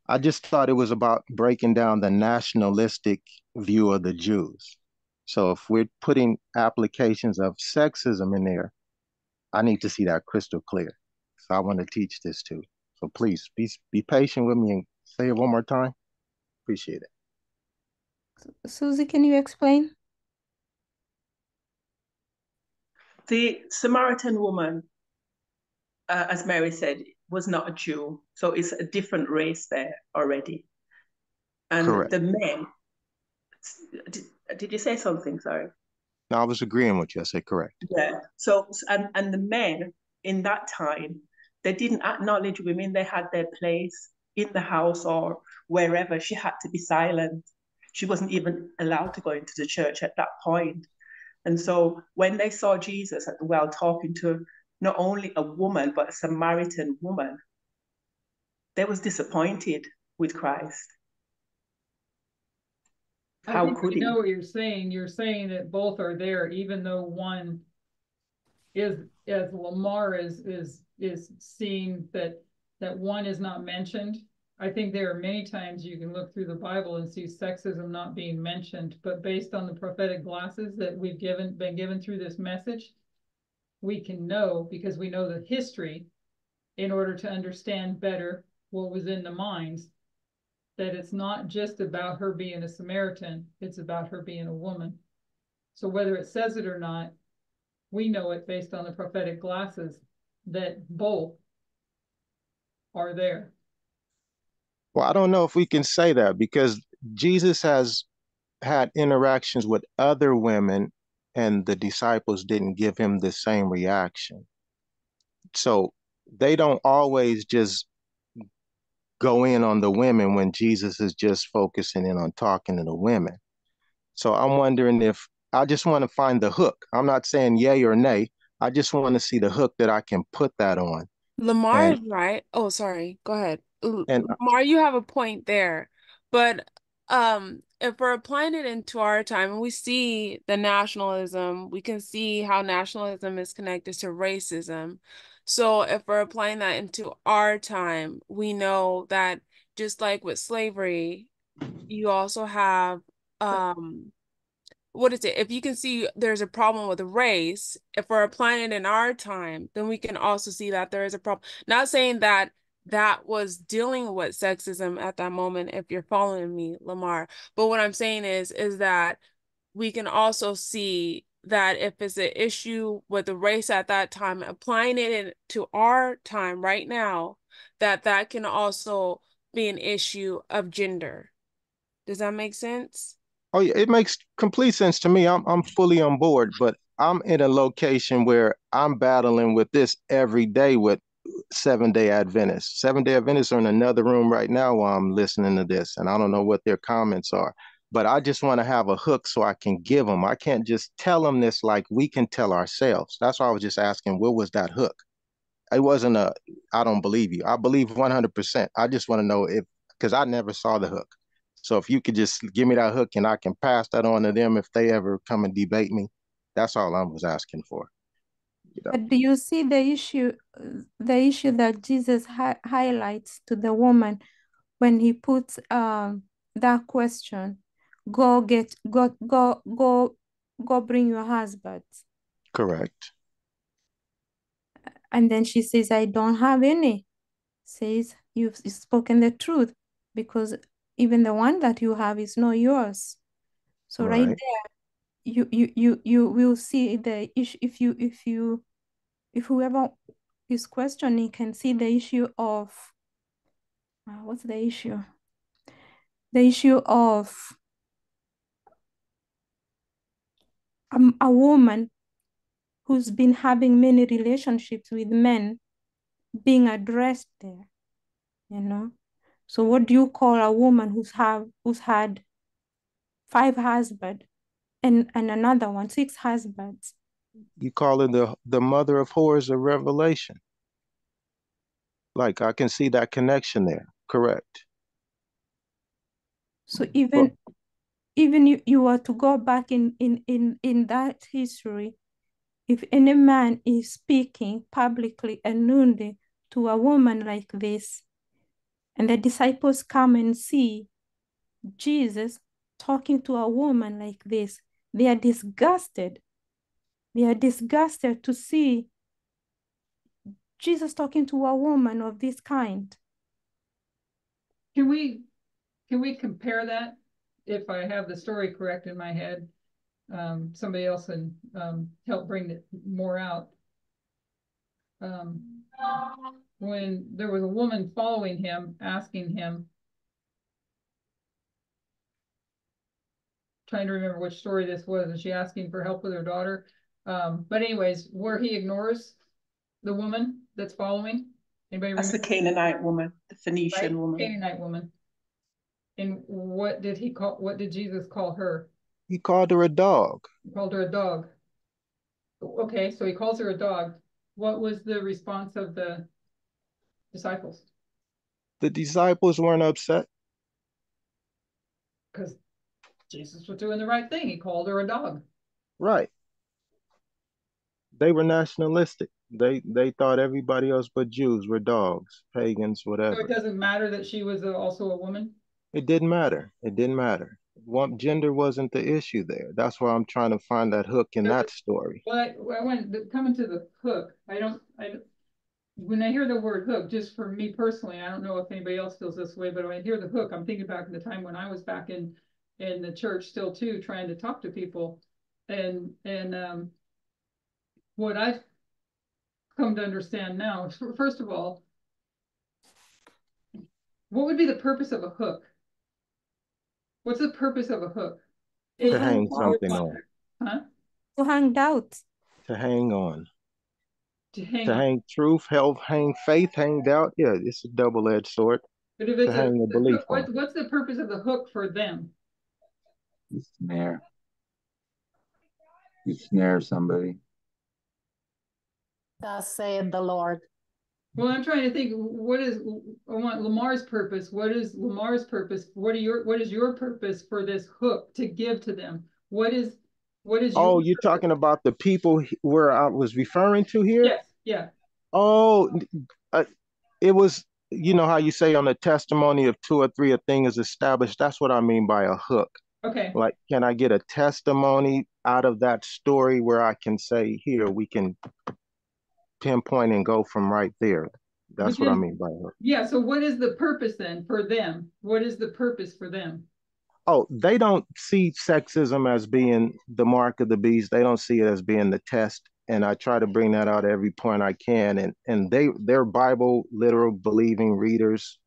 I just thought it was about breaking down the nationalistic view of the Jews. So if we're putting applications of sexism in there, I need to see that crystal clear. So I want to teach this too. So please be patient with me and say it one more time. Appreciate it. Susie, can you explain? The Samaritan woman, as Mary said, was not a Jew. So it's a different race there already. And correct. The men, did you say something? Sorry. No, I was agreeing with you. I said correct. Yeah. So, and the men in that time, they didn't acknowledge women. They had their place in the house or wherever. She had to be silent. She wasn't even allowed to go into the church at that point. And so when they saw Jesus at the well talking to not only a woman, but a Samaritan woman, they was disappointed with Christ. How could he? I know what you're saying. You're saying that both are there, even though one is, as Lamar is seeing that one is not mentioned. I think there are many times you can look through the Bible and see sexism not being mentioned, but based on the prophetic glasses that we've been given through this message, we can know, because we know the history, in order to understand better what was in the minds, that it's not just about her being a Samaritan, it's about her being a woman. So whether it says it or not, we know it based on the prophetic glasses that both are there. Well, I don't know if we can say that, because Jesus has had interactions with other women and the disciples didn't give him the same reaction. So they don't always just go in on the women when Jesus is just focusing in on talking to the women. So I'm wondering if I just want to find the hook. I'm not saying yay or nay. I just want to see the hook that I can put that on. Lamar And is right. Oh, sorry. Go ahead. and Lamar, you have a point there. But if we're applying it into our time and we see the nationalism, we can see how nationalism is connected to racism. So if we're applying that into our time, we know that just like with slavery, you also have what is it? If you can see there's a problem with race, if we're applying it in our time, then we can also see that there is a problem. Not saying that that was dealing with sexism at that moment, if you're following me, Lamar. But what I'm saying is that we can also see that if it's an issue with the race at that time, applying it to our time right now, that that can also be an issue of gender. Does that make sense? oh yeah, it makes complete sense to me. I'm fully on board, but I'm in a location where I'm battling with this every day with Seventh-day Adventists. Seventh-day Adventists are in another room right now while I'm listening to this, and I don't know what their comments are. But I just want to have a hook so I can give them. I can't just tell them this like we can tell ourselves. That's why I was just asking, what was that hook? It wasn't a, I don't believe you. I believe 100%. I just want to know if, because I never saw the hook. So if you could just give me that hook and I can pass that on to them if they ever come and debate me, that's all I was asking for. But do you see the issue that Jesus highlights to the woman when he puts that question, go bring your husband. Correct. And then she says, I don't have any. Says, you've spoken the truth, because even the one that you have is not yours. So right there, you will see the issue. If whoever is questioning can see the issue of what's the issue? The issue of a woman who's been having many relationships with men being addressed there, you know. So what do you call a woman who's had 5 husbands and another one, 6 husbands? You call it the mother of horrors of Revelation. Like I can see that connection there. Correct. So even you were to go back in that history, if any man is speaking publicly and nudely to a woman like this, and the disciples come and see Jesus talking to a woman like this, they are disgusted. They are disgusted to see Jesus talking to a woman of this kind. Can we compare that? If I have the story correct in my head, somebody else can help bring it more out. When there was a woman following him, asking him, trying to remember which story this was, and she asking for help with her daughter. But anyways, where he ignores the woman that's following. Anybody That's remember? the Canaanite woman, the Phoenician woman. Canaanite woman. And what did Jesus call her? He called her a dog. He called her a dog. Okay, so he calls her a dog. What was the response of the disciples? The disciples weren't upset. Because Jesus was doing the right thing. He called her a dog. Right. They were nationalistic. They thought everybody else but Jews were dogs, pagans, whatever. So it doesn't matter that she was also a woman? It didn't matter. It didn't matter. Gender wasn't the issue there. That's why I'm trying to find that hook in that story. Well, I went coming to the hook. When I hear the word hook, just for me personally, I don't know if anybody else feels this way, but when I hear the hook, I'm thinking back in the time when I was back in the church still too, trying to talk to people. And what I've come to understand now, first of all, what would be the purpose of a hook? What's the purpose of a hook? To hang something on. Huh? To hang doubt. To hang on. To hang to on. hang truth, health, hang faith, hang doubt. Yeah, it's a double-edged sword. But if to it's hang a belief on. what's the purpose of the hook for them? You snare. You snare somebody. Thus saith the Lord. Well, I'm trying to think, I want Lamar's purpose. What is Lamar's purpose? What is your purpose for this hook to give to them? What is Oh, your you're purpose? talking about the people where I was referring to here? Yes, yeah. Oh, it was, you know how you say on the testimony of two or three, a thing is established. That's what I mean by a hook. Okay. Like, can I get a testimony out of that story where I can say, here, we can pinpoint and go from right there? That's what I mean by a hook. Yeah, so what is the purpose then for them? What is the purpose for them? Oh, they don't see sexism as being the mark of the beast. They don't see it as being the test. And I try to bring that out at every point I can. And they're Bible literal believing readers.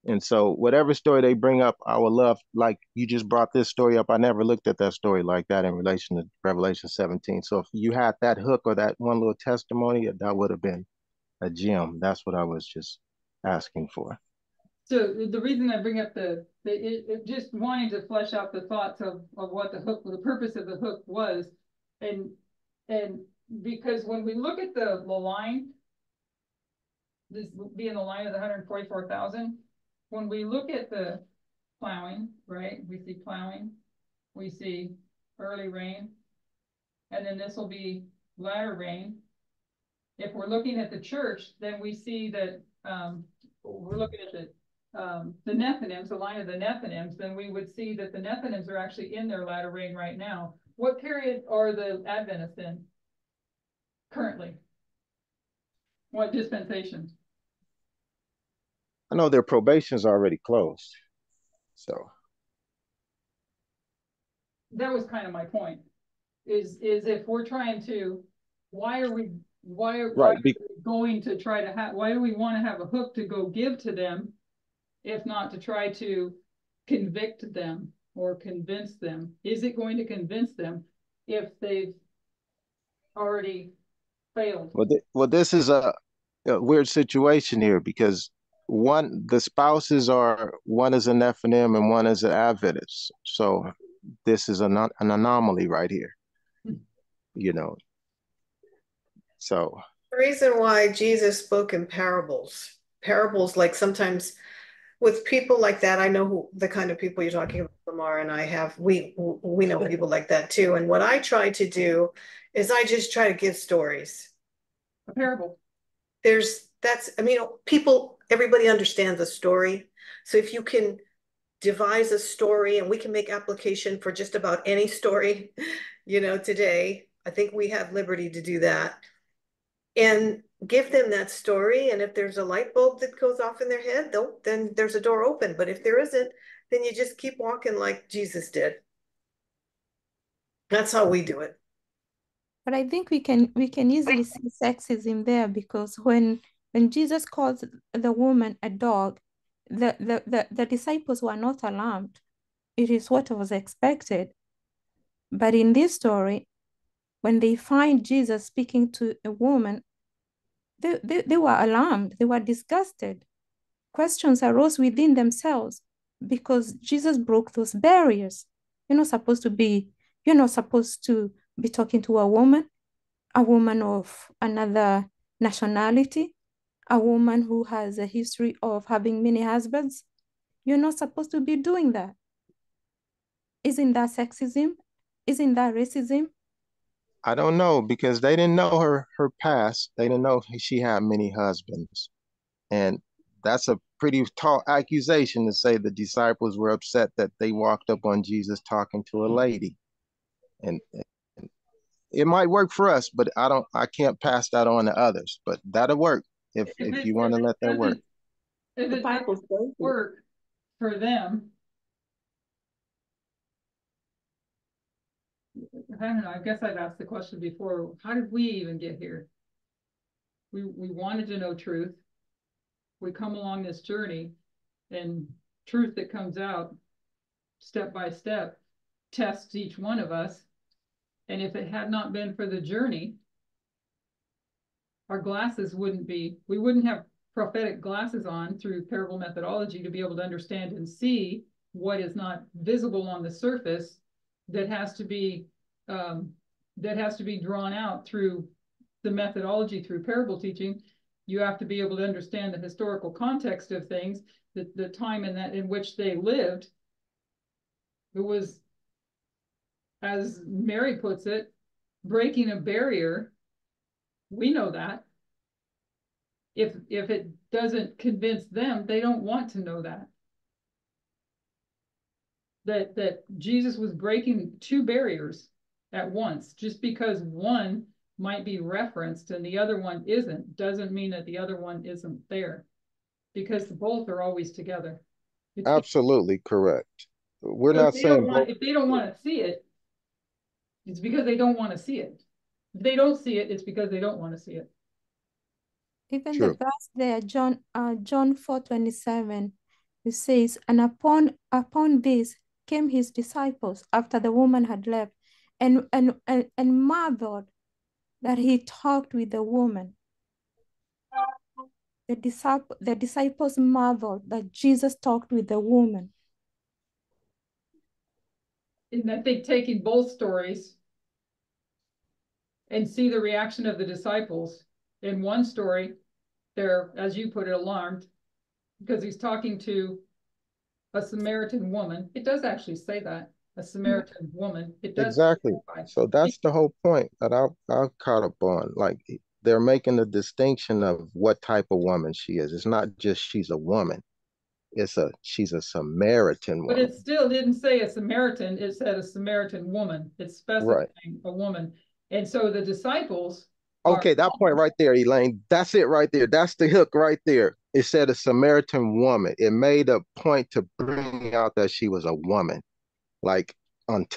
And so whatever story they bring up, I would love, like you just brought this story up. I never looked at that story like that in relation to Revelation 17. So if you had that hook or that one little testimony, that would have been a gem. That's what I was just asking for. So the reason I bring up just wanting to flesh out the thoughts of what the purpose of the hook was, and because when we look at the line, this being the line of the 144,000, when we look at the plowing, right? We see plowing, we see early rain, and then this will be latter rain. If we're looking at the church, then we see that we're looking at the Nethinims, the line of the Nethinims, then we would see that the Nethinims are actually in their latter rain right now. What period are the Adventists in currently? What dispensation? I know their probation's already closed. So that was kind of my point. Is if we're trying to, why are we going to try to have? Why do we want to have a hook to go give to them, if not to try to convict them or convince them? Is it going to convince them if they've already failed? Well, this is a weird situation here because the spouses are, one is an Nephilim and one is an Adventist. So this is an anomaly right here, you know. So the reason why Jesus spoke in parables, like sometimes with people like that, I know who the kind of people you're talking about, Lamar, and we know people like that too. And what I try to do is I just try to give stories. A parable. Everybody understands a story. So if you can devise a story, and we can make application for just about any story, today, I think we have liberty to do that. And give them that story. And if there's a light bulb that goes off in their head, then there's a door open. But if there isn't, then you just keep walking like Jesus did. That's how we do it. But I think we can easily see sexism there, because when Jesus calls the woman a dog, the disciples were not alarmed. It is what was expected. But in this story, when they find Jesus speaking to a woman, they were alarmed. They were disgusted. Questions arose within themselves because Jesus broke those barriers. You're not supposed to be talking to a woman of another nationality, a woman who has a history of having many husbands. You're not supposed to be doing that. Isn't that sexism? Isn't that racism? I don't know, because they didn't know her past. They didn't know she had many husbands. And that's a pretty tall accusation to say the disciples were upset that they walked up on Jesus talking to a lady. And it might work for us, but I can't pass that on to others. But that'll work if you want to let that work. If it doesn't work for them, I don't know. I guess I've asked the question before. How did we even get here? We wanted to know truth. We come along this journey, and truth that comes out step by step tests each one of us. And if it had not been for the journey, our glasses we wouldn't have prophetic glasses on through parable methodology to be able to understand and see what is not visible on the surface that has to be drawn out through the methodology through parable teaching. You have to be able to understand the historical context of things, the time in which they lived. It was, as Mary puts it, breaking a barrier. We know that. If it doesn't convince them, they don't want to know that. That Jesus was breaking two barriers at once. Just because one might be referenced and the other one isn't, doesn't mean that the other one isn't there, because both are always together. Absolutely correct. We're So not saying both. if they don't want to see it, it's because they don't want to see it. If they don't see it, it's because they don't want to see it. Even the True. verse there, John 4:27, it says, and upon this came his disciples after the woman had left, and marveled that he talked with the woman. The disciples marveled that Jesus talked with the woman. And I think taking both stories and see the reaction of the disciples. In one story, they're, as you put it, alarmed because he's talking to a Samaritan woman. It does actually say that, a Samaritan woman. It does. Exactly. So that's the whole point that I caught up on. Like, they're making the distinction of what type of woman she is. It's not just she's a woman. She's a Samaritan But woman. it still didn't say a Samaritan. It said a Samaritan woman. It's specifying Right. a woman. And so the disciples Okay, that point right there, Elaine, that's it right there. That's the hook right there. It said a Samaritan woman. It made a point to bring out that she was a woman. Like,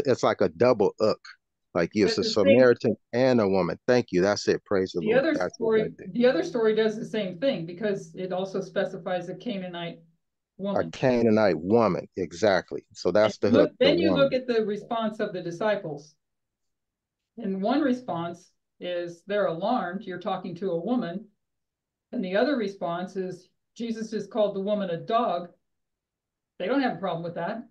it's like a double hook. Like, you're a Samaritan and a woman. Thank you. That's it. Praise the Lord. That's it right there. The other story does the same thing because it also specifies a Canaanite woman. A Canaanite woman, exactly. So that's the hook. Then you look at the response of the disciples. And one response is they're alarmed, you're talking to a woman. And the other response is Jesus just called the woman a dog. They don't have a problem with that.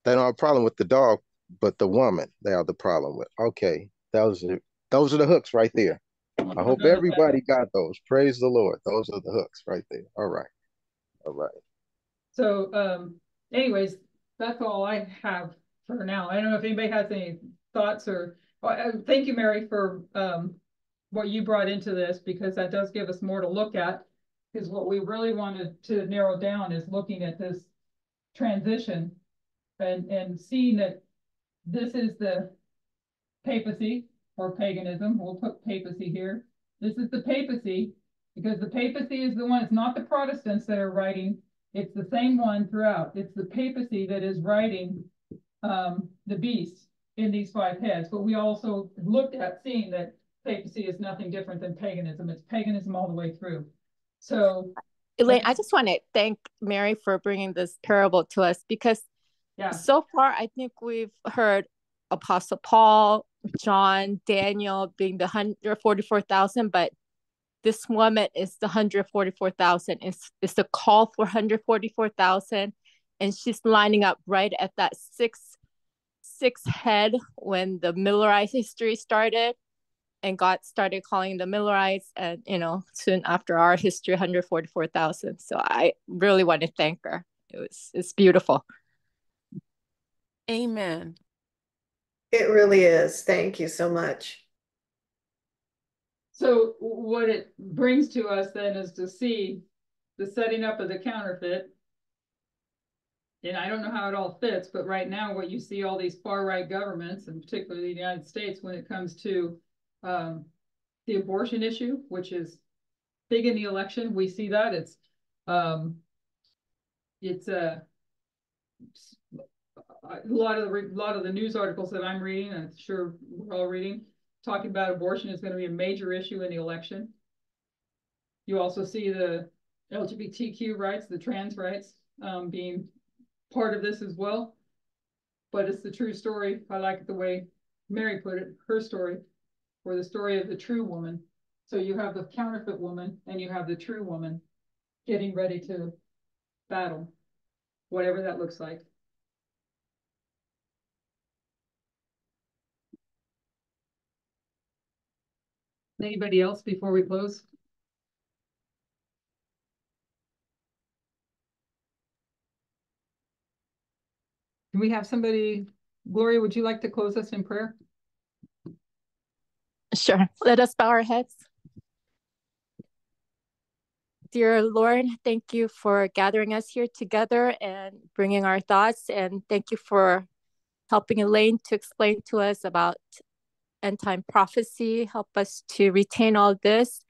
They don't have a problem with the dog, but the woman they have the problem with. Okay, those are the hooks right there. I hope everybody got those. Praise the Lord. Those are the hooks right there. All right. All right. So anyways, that's all I have for now. I don't know if anybody has any thoughts or thank you, Mary, for what you brought into this, because that does give us more to look at. Because what we really wanted to narrow down is looking at this transition and seeing that this is the papacy or paganism. We'll put papacy here. This is the papacy because the papacy is the one, it's not the Protestants that are writing. It's the same one throughout. It's the papacy that is writing the beast in these five heads. But we also looked at seeing that papacy is nothing different than paganism. It's paganism all the way through. So Elaine, I just want to thank Mary for bringing this parable to us because so far I think we've heard Apostle Paul, John, Daniel being the 144,000, but this woman is the 144,000. It's the call for 144,000, and she's lining up right at that six head when the Millerite history started. And God started calling the Millerites, and soon after our history, 144,000. So I really want to thank her. It's beautiful. Amen. It really is. Thank you so much. So what it brings to us then is to see the setting up of the counterfeit. And I don't know how it all fits, but right now what you see all these far right governments, and particularly the United States, when it comes to the abortion issue, which is big in the election, we see that it's a lot of the news articles that I'm reading, and I'm sure we're all reading, talking about abortion is going to be a major issue in the election. You also see the LGBTQ rights, the trans rights being part of this as well. But it's the true story. I like it the way Mary put it, her story, or the story of the true woman. So you have the counterfeit woman and you have the true woman. getting ready to battle, whatever that looks like. Anybody else before we close? Can we have somebody, Gloria, would you like to close us in prayer? Sure. Let us bow our heads. Dear Lord, thank you for gathering us here together and bringing our thoughts. And thank you for helping Elaine to explain to us about end time prophecy. Help us to retain all this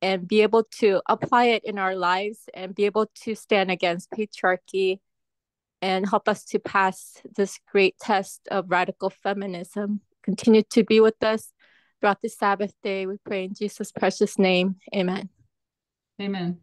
and be able to apply it in our lives and be able to stand against patriarchy and help us to pass this great test of radical feminism. Continue to be with us throughout the Sabbath day. We pray in Jesus' precious name. Amen. Amen.